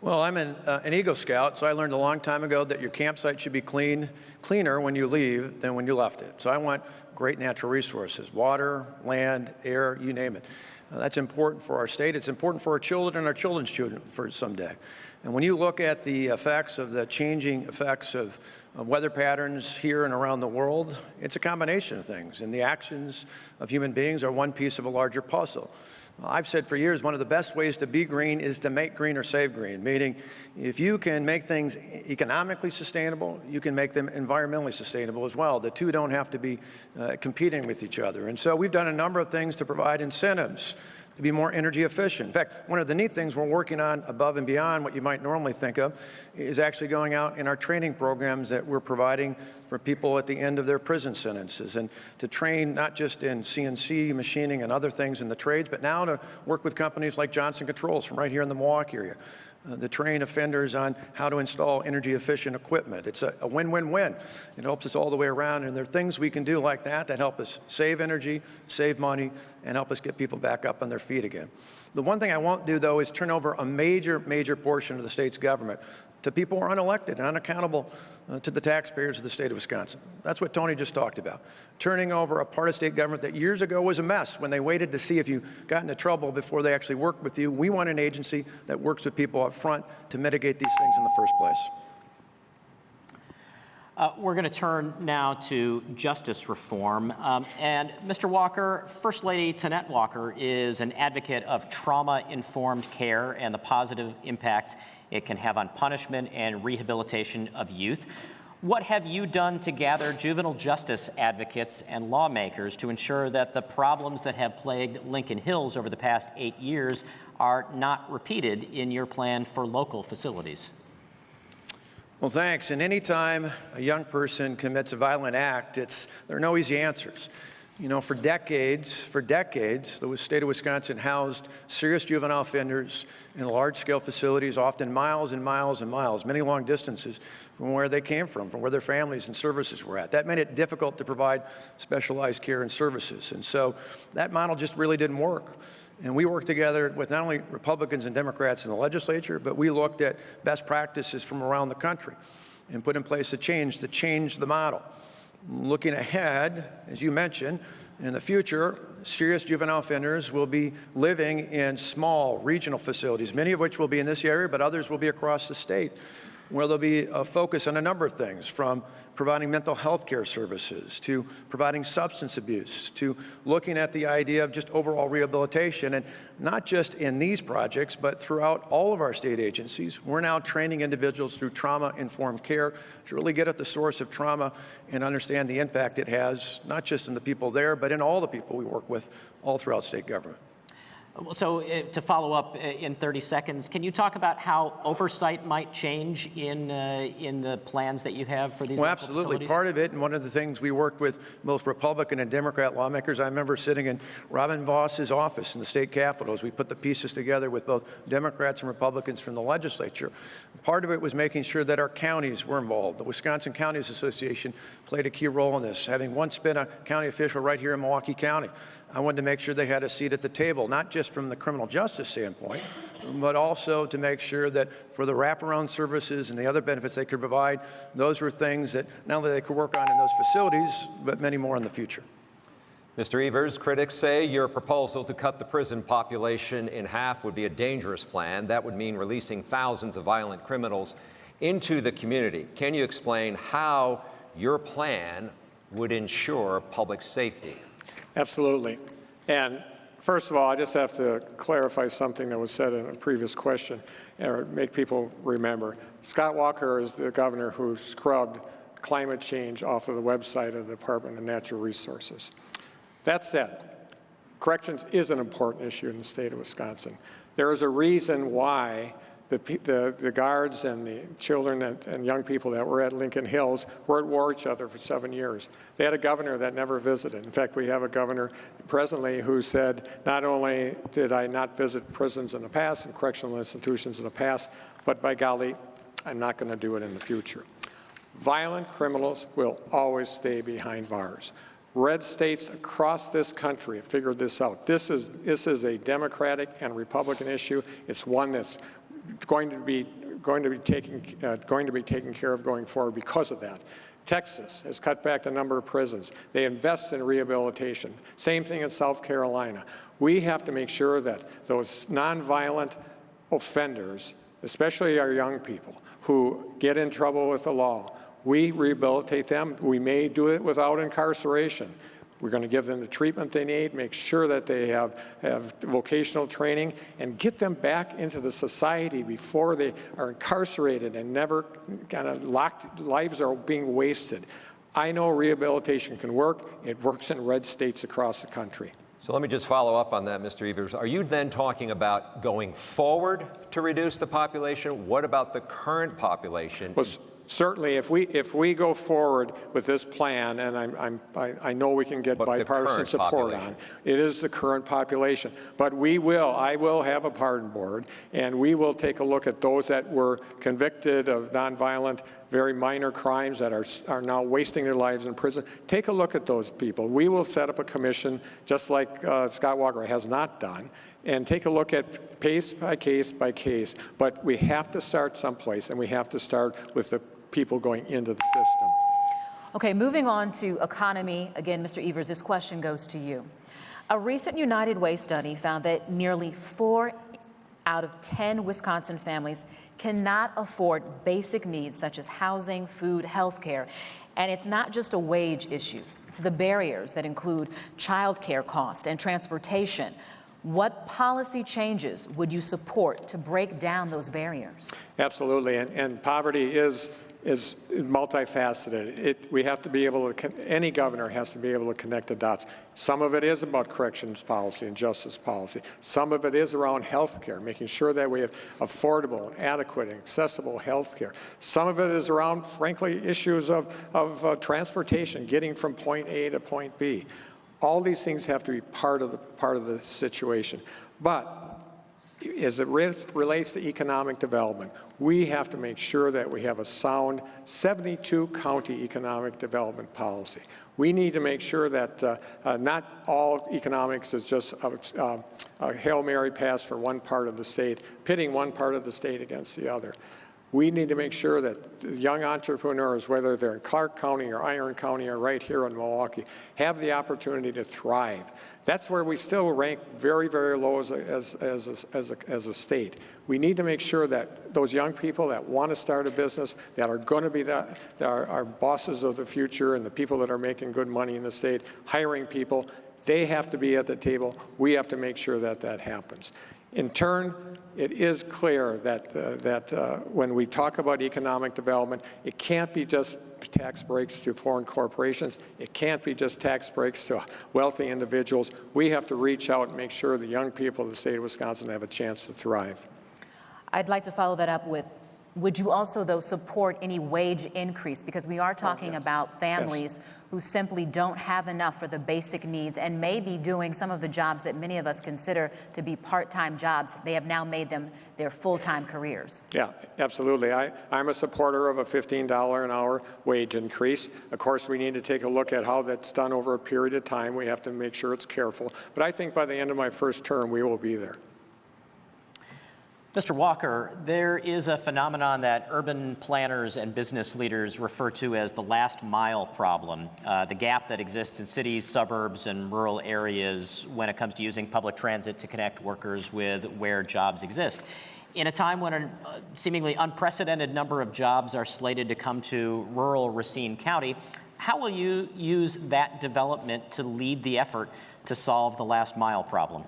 Well, I'm an Eagle Scout, so I learned a long time ago that your campsite should be cleaner when you leave than when you left it. So I want great natural resources, water, land, air, you name it. That's important for our state. It's important for our children and our children's children for someday. And when you look at the effects of the changing effects of weather patterns here and around the world, it's a combination of things. And the actions of human beings are one piece of a larger puzzle. I've said for years, one of the best ways to be green is to make green or save green, meaning if you can make things economically sustainable, you can make them environmentally sustainable as well. The two don't have to be competing with each other. And so we've done a number of things to provide incentives to be more energy efficient. In fact, one of the neat things we're working on above and beyond what you might normally think of is actually going out in our training programs that we're providing for people at the end of their prison sentences, and to train not just in CNC machining and other things in the trades, but now to work with companies like Johnson Controls from right here in the Milwaukee area. To train offenders on how to install energy-efficient equipment. It's a win-win-win. It helps us all the way around, and there are things we can do like that that help us save energy, save money, and help us get people back up on their feet again. The one thing I won't do, though, is turn over a major portion of the state's government to people who are unelected and unaccountable to the taxpayers of the state of Wisconsin. That's what Tony just talked about. Turning over a part of state government that years ago was a mess when they waited to see if you got into trouble before they actually worked with you. We want an agency that works with people up front to mitigate these things in the first place. We're going to turn now to justice reform. And Mr. Walker, First Lady Tonette Walker is an advocate of trauma-informed care and the positive impacts it can have on punishment and rehabilitation of youth. What have you done to gather juvenile justice advocates and lawmakers to ensure that the problems that have plagued Lincoln Hills over the past 8 years are not repeated in your plan for local facilities? Well, thanks. And any time a young person commits a violent act, there are no easy answers. You know, for decades, the state of Wisconsin housed serious juvenile offenders in large-scale facilities, often miles and miles and miles, many long distances from where they came from where their families and services were at. That made it difficult to provide specialized care and services. And so that model just really didn't work. And we worked together with not only Republicans and Democrats in the legislature, but we looked at best practices from around the country and put in place a change to change the model. Looking ahead, as you mentioned, in the future, serious juvenile offenders will be living in small regional facilities, many of which will be in this area, but others will be across the state, where there'll be a focus on a number of things, from providing mental health care services, to providing substance abuse, to looking at the idea of just overall rehabilitation. And not just in these projects, but throughout all of our state agencies, we're now training individuals through trauma-informed care to really get at the source of trauma and understand the impact it has, not just in the people there, but in all the people we work with all throughout state government. So to follow up in 30 seconds, can you talk about how oversight might change in the plans that you have for these local absolutely. facilities? Part of it, and one of the things we worked with both Republican and Democrat lawmakers, I remember sitting in Robin Voss's office in the state capitol as we put the pieces together with both Democrats and Republicans from the legislature. Part of it was making sure that our counties were involved. The Wisconsin Counties Association played a key role in this, having once been a county official right here in Milwaukee County. I wanted to make sure they had a seat at the table, not just from the criminal justice standpoint, but also to make sure that for the wraparound services and the other benefits they could provide, those were things that not only they could work on in those facilities, but many more in the future. Mr. Evers, critics say your proposal to cut the prison population in half would be a dangerous plan. That would mean releasing thousands of violent criminals into the community. Can you explain how your plan would ensure public safety? Absolutely. And first of all, I just have to clarify something that was said in a previous question, or make people remember. Scott Walker is the governor who scrubbed climate change off of the website of the Department of Natural Resources. That said, corrections is an important issue in the state of Wisconsin. There is a reason why the guards and the children and young people that were at Lincoln Hills were at war with each other for 7 years. They had a governor that never visited. In fact, we have a governor presently who said, not only did I not visit prisons in the past and correctional institutions in the past, but by golly, I'm not going to do it in the future. Violent criminals will always stay behind bars. Red states across this country have figured this out. This is a Democratic and Republican issue. It's one that's going to be taken care of going forward because of that. Texas has cut back the number of prisons. They invest in rehabilitation. Same thing in South Carolina. We have to make sure that those nonviolent offenders, especially our young people who get in trouble with the law, we rehabilitate them. We may do it without incarceration. We're going to give them the treatment they need, make sure that they have vocational training, and get them back into the society before they are incarcerated and never kind of lives are being wasted. I know rehabilitation can work. It works in red states across the country. So let me just follow up on that, Mr. Evers. Are you then talking about going forward to reduce the population? What about the current population? Well, certainly, if we go forward with this plan, and I know we can get bipartisan support on, it is the current population. But I will have a pardon board, and we will take a look at those that were convicted of nonviolent, very minor crimes that are now wasting their lives in prison. Take a look at those people. We will set up a commission, just like Scott Walker has not done, and take a look at case by case by case. But we have to start someplace, and we have to start with the people going into the system. Okay, moving on to economy. Again, Mr. Evers, this question goes to you. A recent United Way study found that nearly 4 out of 10 Wisconsin families cannot afford basic needs such as housing, food, health care. And it's not just a wage issue. It's the barriers that include child care cost and transportation. What policy changes would you support to break down those barriers? Absolutely, and poverty is multifaceted. We have to be able to, any governor has to be able to connect the dots. Some of it is about corrections policy and justice policy. Some of it is around health care, making sure that we have affordable, adequate, and accessible health care. Some of it is around, frankly, issues of transportation, getting from point A to point B. All these things have to be part of the situation. But as it relates to economic development, we have to make sure that we have a sound 72-county economic development policy. We need to make sure that not all economics is just a Hail Mary pass for one part of the state, pitting one part of the state against the other. We need to make sure that young entrepreneurs, whether they're in Clark County or Iron County or right here in Milwaukee, have the opportunity to thrive. That's where we still rank very, very low as a state. We need to make sure that those young people that want to start a business, that are going to be our bosses of the future and the people that are making good money in the state, hiring people, they have to be at the table. We have to make sure that that happens. In turn, it is clear that when we talk about economic development, it can't be just tax breaks to foreign corporations. It can't be just tax breaks to wealthy individuals. We have to reach out and make sure the young people of the state of Wisconsin have a chance to thrive. I'd like to follow that up with, would you also, though, support any wage increase? Because we are talking about families who simply don't have enough for the basic needs and may be doing some of the jobs that many of us consider to be part-time jobs. They have now made them their full-time careers. Yeah, absolutely. I'm a supporter of a $15 an hour wage increase. Of course, we need to take a look at how that's done over a period of time. We have to make sure it's careful. But I think by the end of my first term, we will be there. Mr. Walker, there is a phenomenon that urban planners and business leaders refer to as the last mile problem, the gap that exists in cities, suburbs, and rural areas when it comes to using public transit to connect workers with where jobs exist. In a time when a seemingly unprecedented number of jobs are slated to come to rural Racine County, how will you use that development to lead the effort to solve the last mile problem?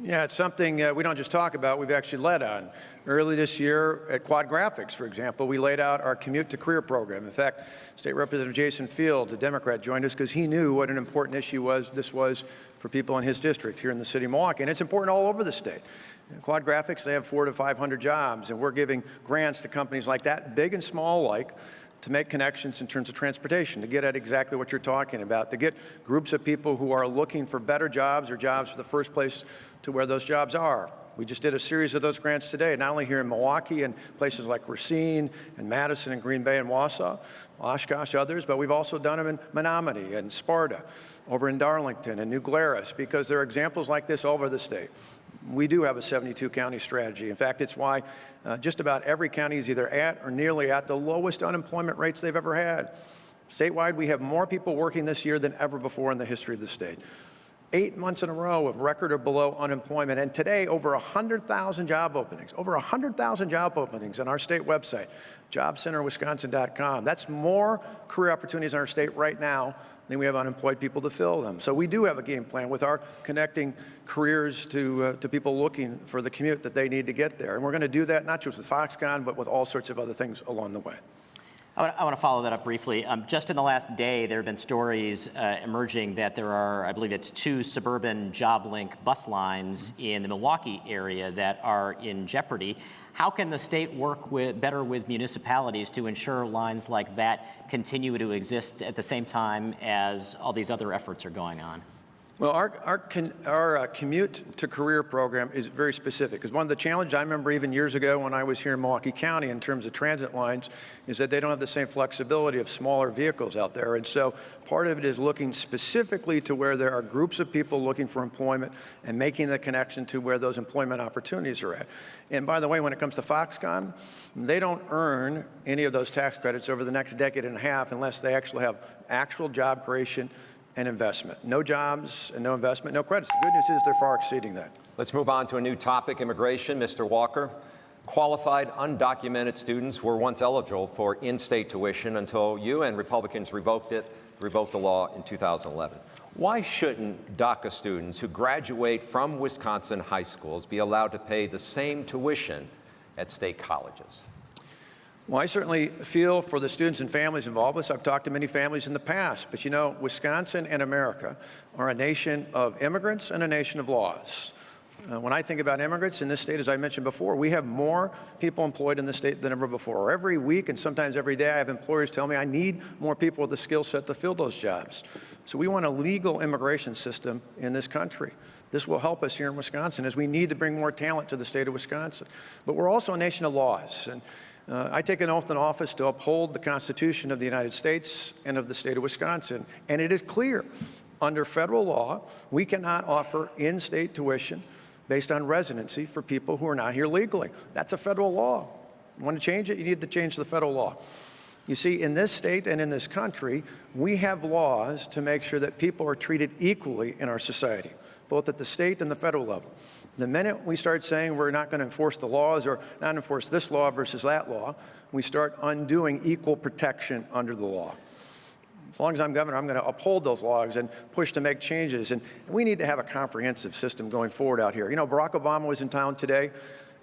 Yeah, it's something we don't just talk about, we've actually led on. Early this year at Quad Graphics, for example, we laid out our Commute to Career program. In fact, State Representative Jason Field, a Democrat, joined us because he knew what an important issue this was for people in his district here in the city of Milwaukee. And it's important all over the state. In Quad Graphics, they have 400 to 500 jobs, and we're giving grants to companies like that, big and small alike, to make connections in terms of transportation, to get at exactly what you're talking about, to get groups of people who are looking for better jobs or jobs for the first place to where those jobs are. We just did a series of those grants today, not only here in Milwaukee and places like Racine and Madison and Green Bay and Wausau, Oshkosh, others, but we've also done them in Menominee and Sparta, over in Darlington and New Glarus, because there are examples like this all over the state. We do have a 72-county strategy. In fact, it's why just about every county is either at or nearly at the lowest unemployment rates they've ever had. Statewide, we have more people working this year than ever before in the history of the state. 8 months in a row of record or below unemployment. And today, over 100,000 job openings, over 100,000 job openings on our state website, jobcenterwisconsin.com. That's more career opportunities in our state right now than we have unemployed people to fill them. So we do have a game plan with our connecting careers to people looking for the commute that they need to get there. And we're going to do that not just with Foxconn, but with all sorts of other things along the way. I want to follow that up briefly. Just in the last day, there have been stories emerging that there are, I believe it's 2 suburban JobLink bus lines in the Milwaukee area that are in jeopardy. How can the state work better with municipalities to ensure lines like that continue to exist at the same time as all these other efforts are going on? Well, our commute to career program is very specific, because one of the challenges I remember even years ago when I was here in Milwaukee County in terms of transit lines is that they don't have the same flexibility of smaller vehicles out there. And so part of it is looking specifically to where there are groups of people looking for employment and making the connection to where those employment opportunities are at. And by the way, when it comes to Foxconn, they don't earn any of those tax credits over the next decade and a half unless they actually have actual job creation and investment. No jobs and no investment, no credits. The good news is they're far exceeding that. Let's move on to a new topic, immigration. Mr. Walker, qualified undocumented students were once eligible for in-state tuition until you and Republicans revoked the law in 2011. Why shouldn't DACA students who graduate from Wisconsin high schools be allowed to pay the same tuition at state colleges? Well, I certainly feel for the students and families involved with this. I've talked to many families in the past, but you know, Wisconsin and America are a nation of immigrants and a nation of laws. When I think about immigrants in this state, as I mentioned before, we have more people employed in this state than ever before. Every week and sometimes every day, I have employers tell me I need more people with the skill set to fill those jobs. So we want a legal immigration system in this country. This will help us here in Wisconsin as we need to bring more talent to the state of Wisconsin. But we're also a nation of laws. And I take an oath in office to uphold the Constitution of the United States and of the state of Wisconsin. And it is clear, under federal law, we cannot offer in-state tuition based on residency for people who are not here legally. That's a federal law. You want to change it? You need to change the federal law. You see, in this state and in this country, we have laws to make sure that people are treated equally in our society, both at the state and the federal level. The minute we start saying we're not going to enforce the laws or not enforce this law versus that law, we start undoing equal protection under the law. As long as I'm governor, I'm going to uphold those laws and push to make changes. And we need to have a comprehensive system going forward out here. You know, Barack Obama was in town today.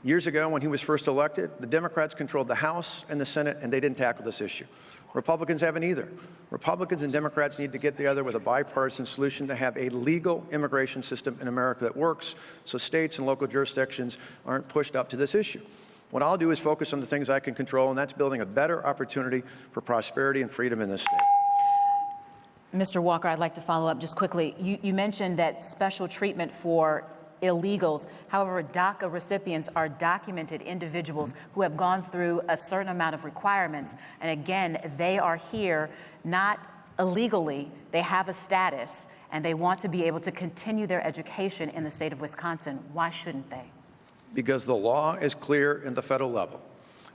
Years ago, when he was first elected, the Democrats controlled the House and the Senate, and they didn't tackle this issue. Republicans haven't either. Republicans and Democrats need to get together with a bipartisan solution to have a legal immigration system in America that works so states and local jurisdictions aren't pushed up to this issue. What I'll do is focus on the things I can control, and that's building a better opportunity for prosperity and freedom in this state. Mr. Walker, I'd like to follow up just quickly. You mentioned that special treatment for illegals. However, DACA recipients are documented individuals who have gone through a certain amount of requirements. And again, they are here not illegally. They have a status, and they want to be able to continue their education in the state of Wisconsin. Why shouldn't they? Because the law is clear in the federal level.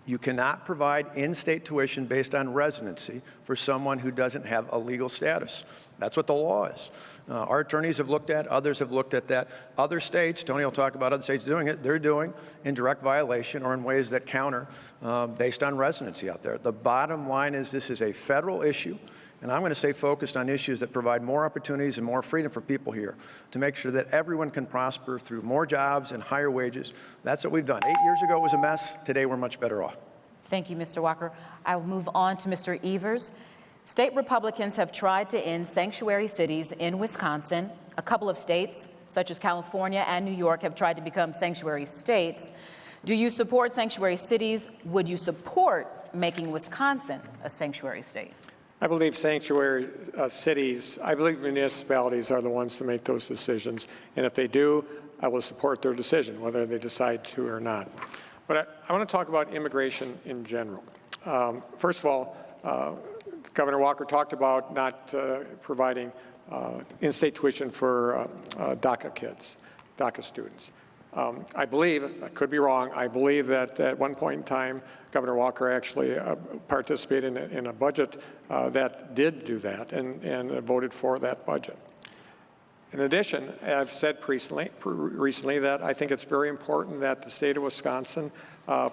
You cannot provide in-state tuition based on residency for someone who doesn't have a legal status. That's what the law is. Our attorneys have looked at, others have looked at that. Other states, Tony will talk about other states doing it, they're doing in direct violation or in ways that counter based on residency out there. The bottom line is this is a federal issue, and I'm going to stay focused on issues that provide more opportunities and more freedom for people here to make sure that everyone can prosper through more jobs and higher wages. That's what we've done. 8 years ago it was a mess. Today we're much better off. Thank you, Mr. Walker. I will move on to Mr. Evers. State Republicans have tried to end sanctuary cities in Wisconsin. A couple of states, such as California and New York, have tried to become sanctuary states. Do you support sanctuary cities? Would you support making Wisconsin a sanctuary state? I believe sanctuary cities, I believe municipalities are the ones to make those decisions. And if they do, I will support their decision, whether they decide to or not. But I want to talk about immigration in general. First of all, Governor Walker talked about not providing in-state tuition for DACA kids, DACA students. I believe, I could be wrong, I believe that at one point in time, Governor Walker actually participated in a budget that did do that and voted for that budget. In addition, I've said recently that I think it's very important that the state of Wisconsin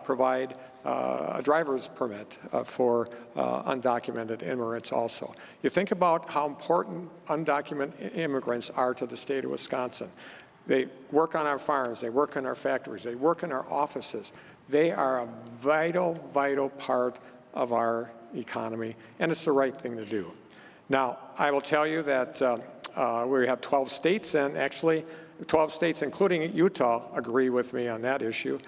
provide a driver's permit for undocumented immigrants also. You think about how important undocumented immigrants are to the state of Wisconsin. They work on our farms, they work in our factories, they work in our offices. They are a vital, vital part of our economy, and it's the right thing to do. Now, I will tell you that we have 12 states, and actually 12 states, including Utah, agree with me on that issue,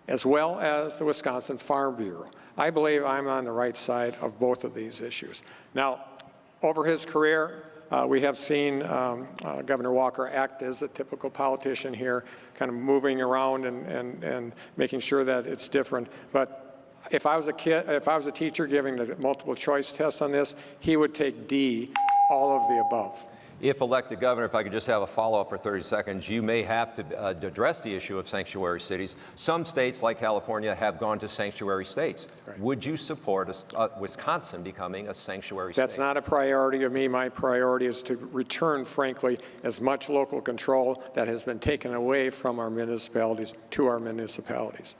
as well as the Wisconsin Farm Bureau. I believe I'm on the right side of both of these issues. Now, over his career, we have seen Governor Walker act as a typical politician here, kind of moving around and making sure that it's different. But if I was a teacher giving the multiple choice test on this, he would take D, all of the above. If elected governor, if I could just have a follow-up for 30 seconds, you may have to address the issue of sanctuary cities. Some states, like California, have gone to sanctuary states. Right. Would you support Wisconsin becoming a sanctuary state? That's not a priority of me. My priority is to return, frankly, as much local control that has been taken away from our municipalities to our municipalities.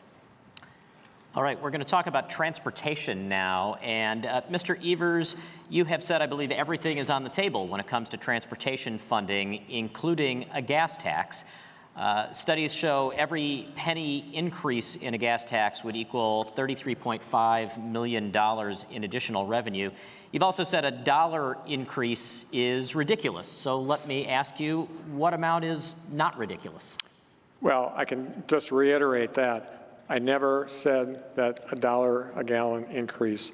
All right, we're going to talk about transportation now. And Mr. Evers, you have said, I believe, everything is on the table when it comes to transportation funding, including a gas tax. Studies show every penny increase in a gas tax would equal $33.5 million in additional revenue. You've also said a dollar increase is ridiculous. So let me ask you, what amount is not ridiculous? Well, I can just reiterate that. I never said that a $1 a gallon increase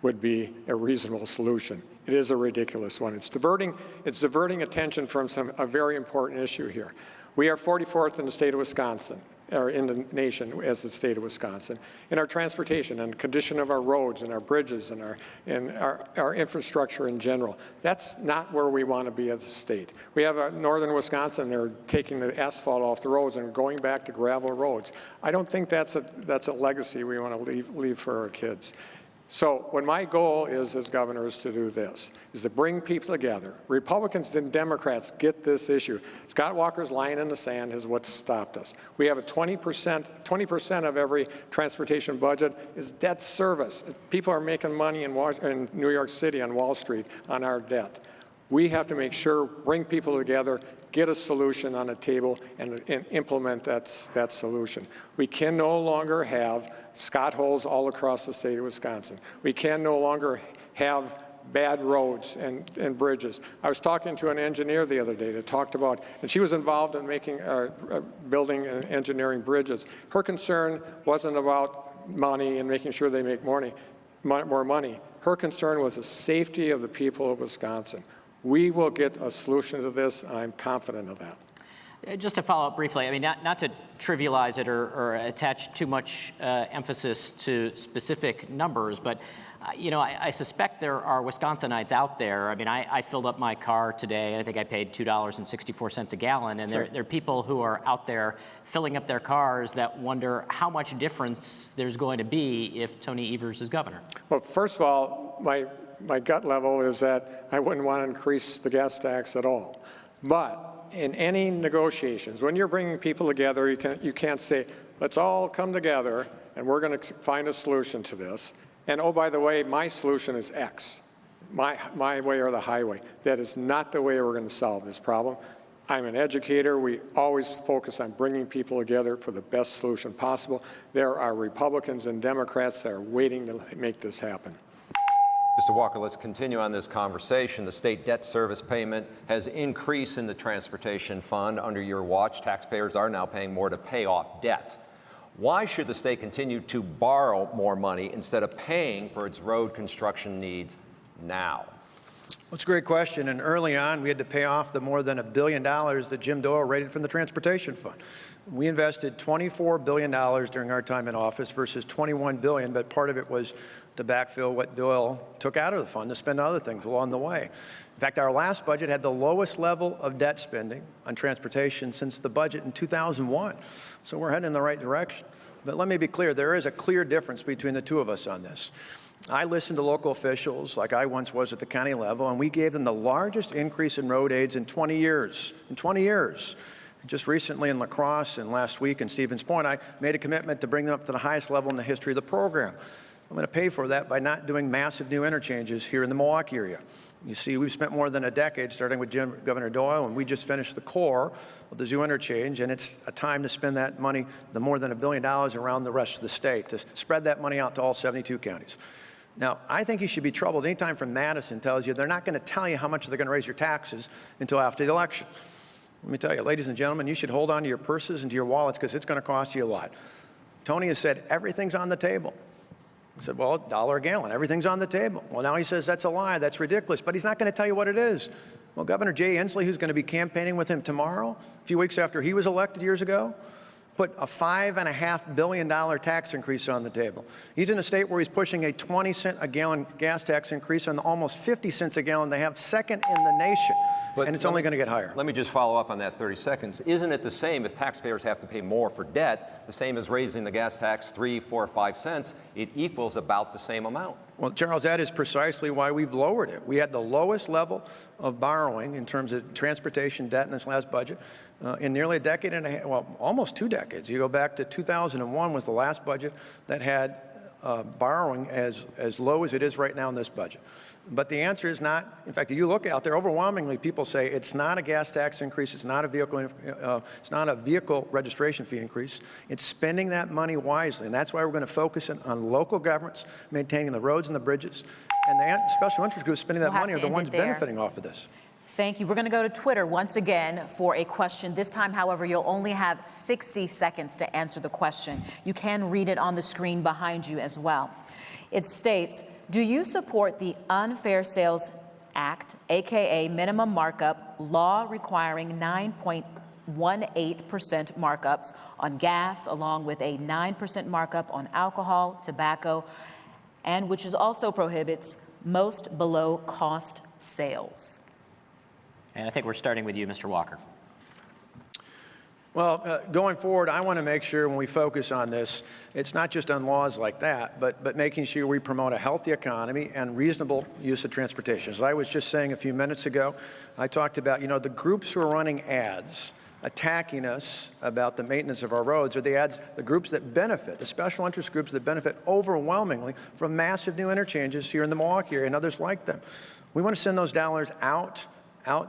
would be a reasonable solution. It is a ridiculous one. It's diverting attention from a very important issue here. We are 44th in the state of Wisconsin, or in the nation as the state of Wisconsin, in our transportation and condition of our roads and our bridges and our infrastructure in general. That's not where we want to be as a state. We have northern Wisconsin, they're taking the asphalt off the roads and going back to gravel roads. I don't think that's a legacy we want to leave for our kids. So what my goal is as governor is to do this, is to bring people together. Republicans and Democrats get this issue. Scott Walker's line in the sand is what stopped us. We have a 20% of every transportation budget is debt service. People are making money in New York City on Wall Street on our debt. We have to make sure, bring people together, get a solution on the table, and implement that solution. We can no longer have Scott holes all across the state of Wisconsin. We can no longer have bad roads and bridges. I was talking to an engineer the other day that talked about, and she was involved in making, building and engineering bridges. Her concern wasn't about money and making sure they make more money. Her concern was the safety of the people of Wisconsin. We will get a solution to this, and I'm confident of that. Just to follow up briefly, I mean, not to trivialize it or attach too much emphasis to specific numbers, but you know, I suspect there are Wisconsinites out there. I mean, I filled up my car today. I think I paid $2.64 a gallon, and there are people who are out there filling up their cars that wonder how much difference there's going to be if Tony Evers is governor. Well, first of all, my gut level is that I wouldn't want to increase the gas tax at all. But in any negotiations, when you're bringing people together, you can't say, let's all come together and we're going to find a solution to this. And oh, by the way, my solution is X, my way or the highway. That is not the way we're going to solve this problem. I'm an educator. We always focus on bringing people together for the best solution possible. There are Republicans and Democrats that are waiting to make this happen. Mr. Walker, let's continue on this conversation. The state debt service payment has increased in the transportation fund under your watch. Taxpayers are now paying more to pay off debt. Why should the state continue to borrow more money instead of paying for its road construction needs now? Well, it's a great question. And early on, we had to pay off the more than $1 billion that Jim Doyle raided from the transportation fund. We invested $24 billion during our time in office versus $21 billion, but part of it was to backfill what Doyle took out of the fund to spend on other things along the way. In fact, our last budget had the lowest level of debt spending on transportation since the budget in 2001. So we're heading in the right direction. But let me be clear, there is a clear difference between the two of us on this. I listened to local officials like I once was at the county level, and we gave them the largest increase in road aids in 20 years. In 20 years. Just recently in La Crosse and last week in Stevens Point, I made a commitment to bring them up to the highest level in the history of the program. I'm going to pay for that by not doing massive new interchanges here in the Milwaukee area. You see, we've spent more than a decade, starting with Governor Doyle, and we just finished the core of the zoo interchange, and it's a time to spend that money, the more than $1 billion, around the rest of the state, to spread that money out to all 72 counties. Now, I think you should be troubled anytime from Madison tells you they're not going to tell you how much they're going to raise your taxes until after the election. Let me tell you, ladies and gentlemen, you should hold on to your purses and to your wallets because it's going to cost you a lot. Tony has said everything's on the table. I said, well, $1 a gallon, everything's on the table. Well, now he says that's a lie, that's ridiculous, but he's not going to tell you what it is. Well, Governor Jay Inslee, who's going to be campaigning with him tomorrow, a few weeks after he was elected years ago, put a $5.5 billion tax increase on the table. He's in a state where he's pushing a 20-cent a gallon gas tax increase on the almost 50 cents a gallon they have, second in the nation. But and it's only going to get higher. Let me just follow up on that 30 seconds. Isn't it the same if taxpayers have to pay more for debt, the same as raising the gas tax 3, 4, 5 cents? It equals about the same amount. Well, Charles, that is precisely why we've lowered it. We had the lowest level of borrowing in terms of transportation debt in this last budget in nearly a decade and a half, well, almost 2 decades. You go back to 2001 was the last budget that had borrowing as low as it is right now in this budget. But the answer is not, in fact, if you look out there, overwhelmingly people say it's not a gas tax increase, it's not a vehicle registration fee increase. It's spending that money wisely, and that's why we're going to focus on local governments, maintaining the roads and the bridges, and the special interest groups spending that money are the ones benefiting off of this. Thank you. We're going to go to Twitter once again for a question. This time, however, you'll only have 60 seconds to answer the question. You can read it on the screen behind you as well. It states, do you support the Unfair Sales Act, aka minimum markup law requiring 9.18% markups on gas, along with a 9% markup on alcohol, tobacco, and which is also prohibits most below cost sales? And I think we're starting with you, Mr. Walker. Well, going forward, I want to make sure when we focus on this, it's not just on laws like that, but making sure we promote a healthy economy and reasonable use of transportation. As I was just saying a few minutes ago, I talked about, the groups who are running ads attacking us about the maintenance of our roads are the groups that benefit, the special interest groups that benefit overwhelmingly from massive new interchanges here in the Milwaukee area and others like them. We want to send those dollars out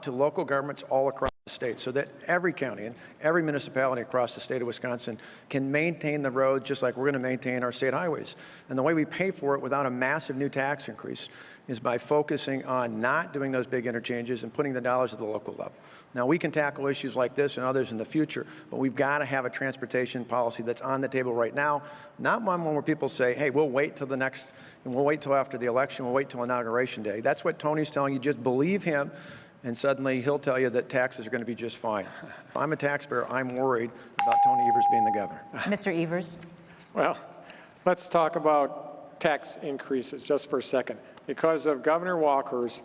to local governments all across the state so that every county and every municipality across the state of Wisconsin can maintain the roads just like we're going to maintain our state highways. And the way we pay for it without a massive new tax increase is by focusing on not doing those big interchanges and putting the dollars at the local level. Now, we can tackle issues like this and others in the future, but we've got to have a transportation policy that's on the table right now, not one where people say, hey, we'll wait till we'll wait till after the election, we'll wait till Inauguration Day. That's what Tony's telling you. Just believe him. And suddenly he'll tell you that taxes are going to be just fine. If I'm a taxpayer, I'm worried about Tony Evers being the governor. Mr. Evers. Well, let's talk about tax increases just for a second. Because of Governor Walker's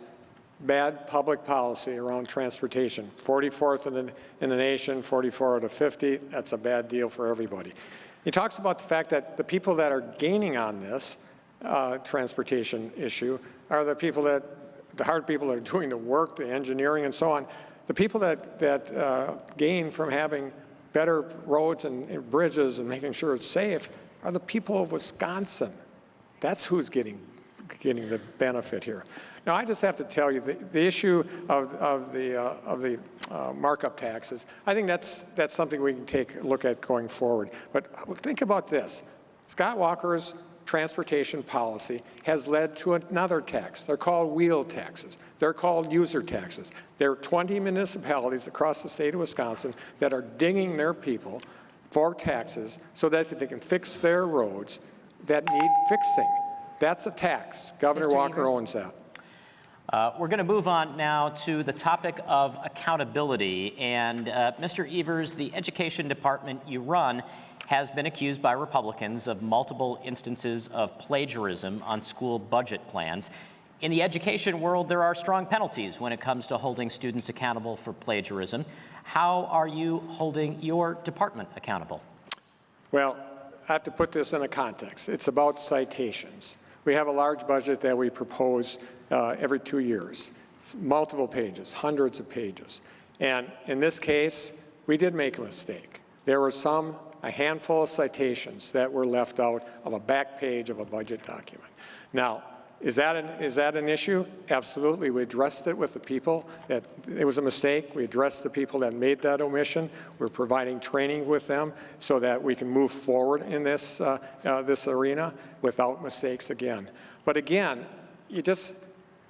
bad public policy around transportation, 44th in the nation, 44 out of 50, that's a bad deal for everybody. He talks about the fact that the people that are gaining on this transportation issue are the hard people that are doing the work, the engineering and so on. The people that gain from having better roads and bridges and making sure it's safe are the people of Wisconsin. That's who's getting the benefit here. Now, I just have to tell you, the issue of the markup taxes, I think that's something we can take a look at going forward. But think about this. Scott Walker's transportation policy has led to another tax. They're called wheel taxes. They're called user taxes. There are 20 municipalities across the state of Wisconsin that are dinging their people for taxes so that they can fix their roads that need fixing. That's a tax. Governor Walker owns that. We're going to move on now to the topic of accountability. And Mr. Evers, the education department you run has been accused by Republicans of multiple instances of plagiarism on school budget plans. In the education world, there are strong penalties when it comes to holding students accountable for plagiarism. How are you holding your department accountable? Well, I have to put this in a context. It's about citations. We have a large budget that we propose every 2 years, multiple pages, hundreds of pages. And in this case, we did make a mistake. There were a handful of citations that were left out of a back page of a budget document. Now, is that an issue? Absolutely. We addressed it with the people that it was a mistake. We addressed the people that made that omission. We're providing training with them so that we can move forward in this arena without mistakes again. But again, this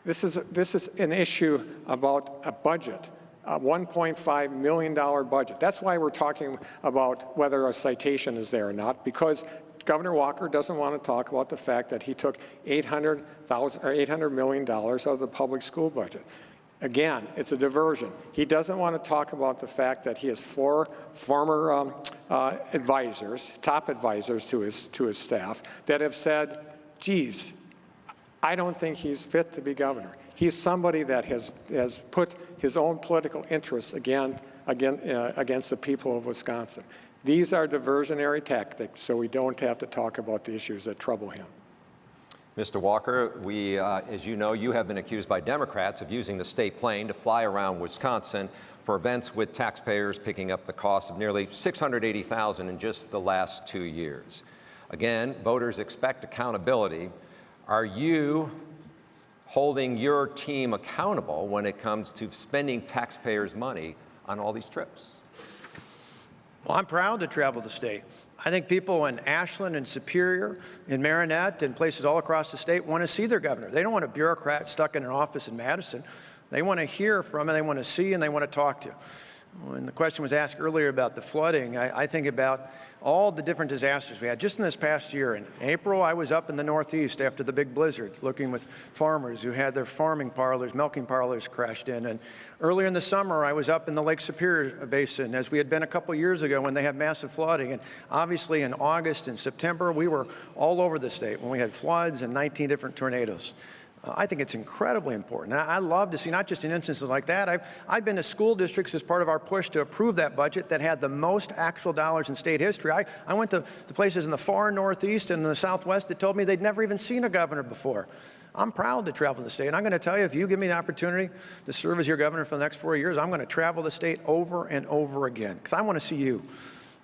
is an issue about a budget. A $1.5 million budget. That's why we're talking about whether a citation is there or not, because Governor Walker doesn't want to talk about the fact that he took $800 million out of the public school budget. Again, it's a diversion. He doesn't want to talk about the fact that he has 4 former advisors, top advisors to his staff, that have said, geez, I don't think he's fit to be governor. He's somebody that has put his own political interests against the people of Wisconsin. These are diversionary tactics, so we don't have to talk about the issues that trouble him. Mr. Walker, as you know, you have been accused by Democrats of using the state plane to fly around Wisconsin for events with taxpayers picking up the cost of nearly $680,000 in just the last 2 years. Again, voters expect accountability. Are you holding your team accountable when it comes to spending taxpayers' money on all these trips? Well, I'm proud to travel the state. I think people in Ashland and Superior, in Marinette, and places all across the state want to see their governor. They don't want a bureaucrat stuck in an office in Madison. They want to hear from him, they want to see, and they want to talk to. When the question was asked earlier about the flooding, I think about all the different disasters we had. Just in this past year, in April, I was up in the Northeast after the big blizzard, looking with farmers who had their farming parlors, milking parlors crashed in. And earlier in the summer, I was up in the Lake Superior Basin, as we had been a couple years ago when they had massive flooding. And obviously in August and September, we were all over the state when we had floods and 19 different tornadoes. I think it's incredibly important. And I love to see not just in instances like that. I've been to school districts as part of our push to approve that budget that had the most actual dollars in state history. I went to the places in the far Northeast and the Southwest that told me they'd never even seen a governor before. I'm proud to travel the state. And I'm going to tell you, if you give me the opportunity to serve as your governor for the next 4 years, I'm going to travel the state over and over again because I want to see you.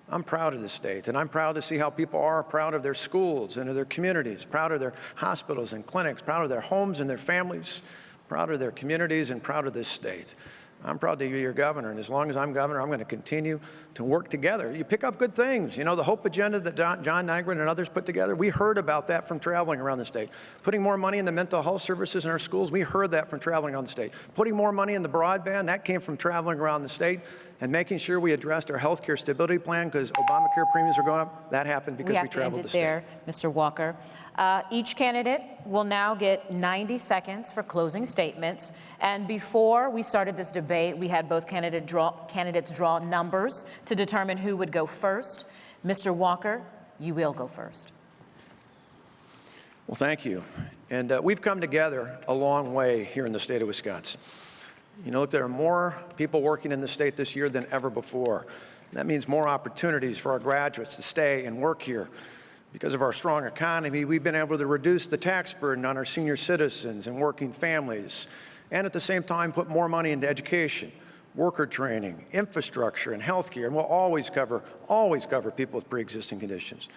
I'm proud of the state, and I'm proud to see how people are proud of their schools and of their communities, proud of their hospitals and clinics, proud of their homes and their families, proud of their communities, and proud of this state. I'm proud to be your governor, and as long as I'm governor, I'm going to continue to work together. You pick up good things. You know, the HOPE agenda that John Nygren and others put together, we heard about that from traveling around the state. Putting more money in the mental health services in our schools, we heard that from traveling around the state. Putting more money in the broadband, that came from traveling around the state. And making sure we addressed our health care stability plan because Obamacare premiums are going up, that happened because we traveled the state. We have to end it there, Mr. Walker. Each candidate will now get 90 seconds for closing statements. And before we started this debate, we had both candidates draw numbers to determine who would go first. Mr. Walker, you will go first. Well, thank you. And we've come together a long way here in the state of Wisconsin. You know, there are more people working in the state this year than ever before. That means more opportunities for our graduates to stay and work here. Because of our strong economy, we've been able to reduce the tax burden on our senior citizens and working families, and at the same time put more money into education, worker training, infrastructure, and health care. And we'll always cover people with pre-existing conditions.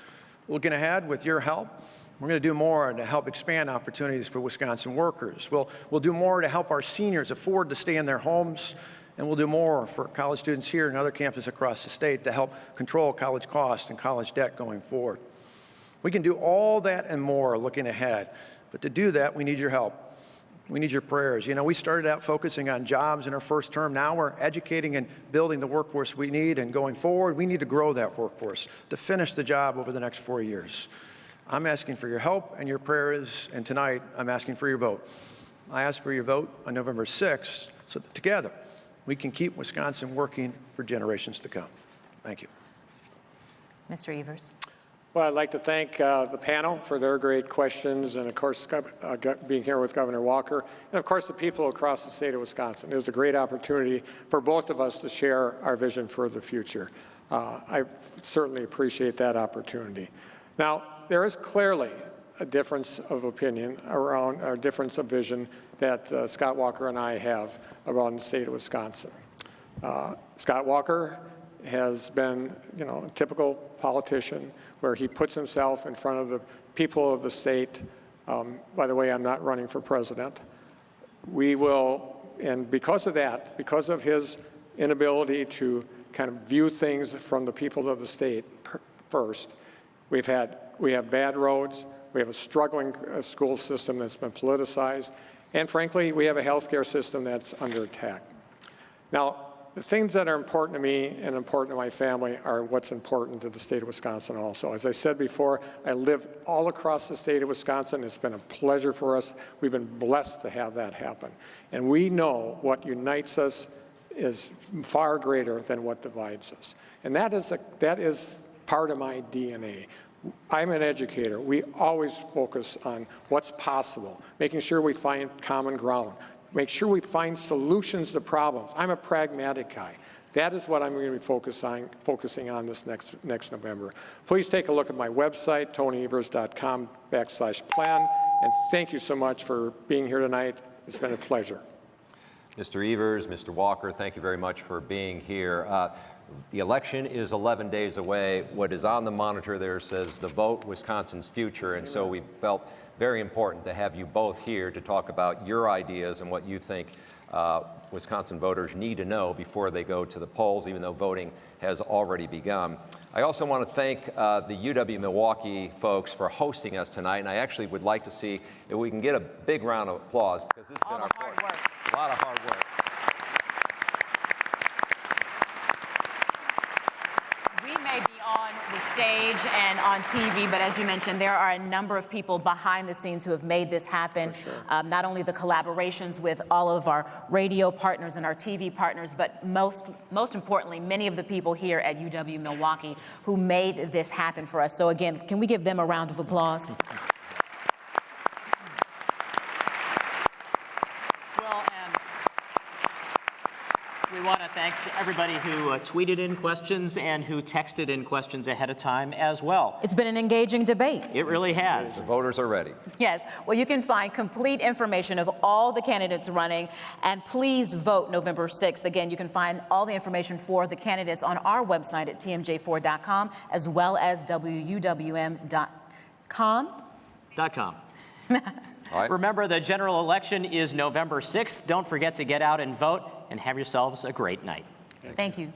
Looking ahead, with your help, we're going to do more to help expand opportunities for Wisconsin workers. We'll do more to help our seniors afford to stay in their homes, and we'll do more for college students here and other campuses across the state to help control college costs and college debt going forward. We can do all that and more looking ahead, but to do that, we need your help. We need your prayers. You know, we started out focusing on jobs in our first term. Now we're educating and building the workforce we need, and going forward, we need to grow that workforce to finish the job over the next 4 years. I'm asking for your help and your prayers, and tonight I'm asking for your vote. I ask for your vote on November 6th so that together we can keep Wisconsin working for generations to come. Thank you. Mr. Evers. Well, I'd like to thank the panel for their great questions, and of course being here with Governor Walker, and of course the people across the state of Wisconsin. It was a great opportunity for both of us to share our vision for the future. I certainly appreciate that opportunity. Now, there is clearly a difference of opinion around, or difference of vision that Scott Walker and I have around the state of Wisconsin. Scott Walker has been, a typical politician where he puts himself in front of the people of the state. By the way, I'm not running for president. We will, and because of that, because of his inability to kind of view things from the people of the state first, we have bad roads, we have a struggling school system that's been politicized, and frankly, we have a healthcare system that's under attack. Now, the things that are important to me and important to my family are what's important to the state of Wisconsin also. As I said before, I live all across the state of Wisconsin. It's been a pleasure for us. We've been blessed to have that happen. And we know what unites us is far greater than what divides us. And that is part of my DNA. I'm an educator. We always focus on what's possible, making sure we find common ground, make sure we find solutions to problems. I'm a pragmatic guy. That is what I'm going to be focusing on this next November. Please take a look at my website, tonyevers.com/plan, and thank you so much for being here tonight. It's been a pleasure. Mr. Evers, Mr. Walker, thank you very much for being here. The election is 11 days away. What is on the monitor there says the vote, Wisconsin's future, and so we felt very important to have you both here to talk about your ideas and what you think Wisconsin voters need to know before they go to the polls, even though voting has already begun. I also want to thank the UW-Milwaukee folks for hosting us tonight, and I actually would like to see if we can get a big round of applause, because this has been our hard work. A lot of hard work. We may be on the stage and on TV, but as you mentioned, there are a number of people behind the scenes who have made this happen. Sure. Not only the collaborations with all of our radio partners and our TV partners, but most importantly, many of the people here at UW-Milwaukee who made this happen for us. So again, can we give them a round of applause? We want to thank everybody who tweeted in questions and who texted in questions ahead of time as well. It's been an engaging debate. It really has. The voters are ready. Yes. Well, you can find complete information of all the candidates running, and please vote November 6th. Again, you can find all the information for the candidates on our website at tmj4.com, as well as wuwm.com. .com. All right. Remember, the general election is November 6th. Don't forget to get out and vote, and have yourselves a great night. Thank you.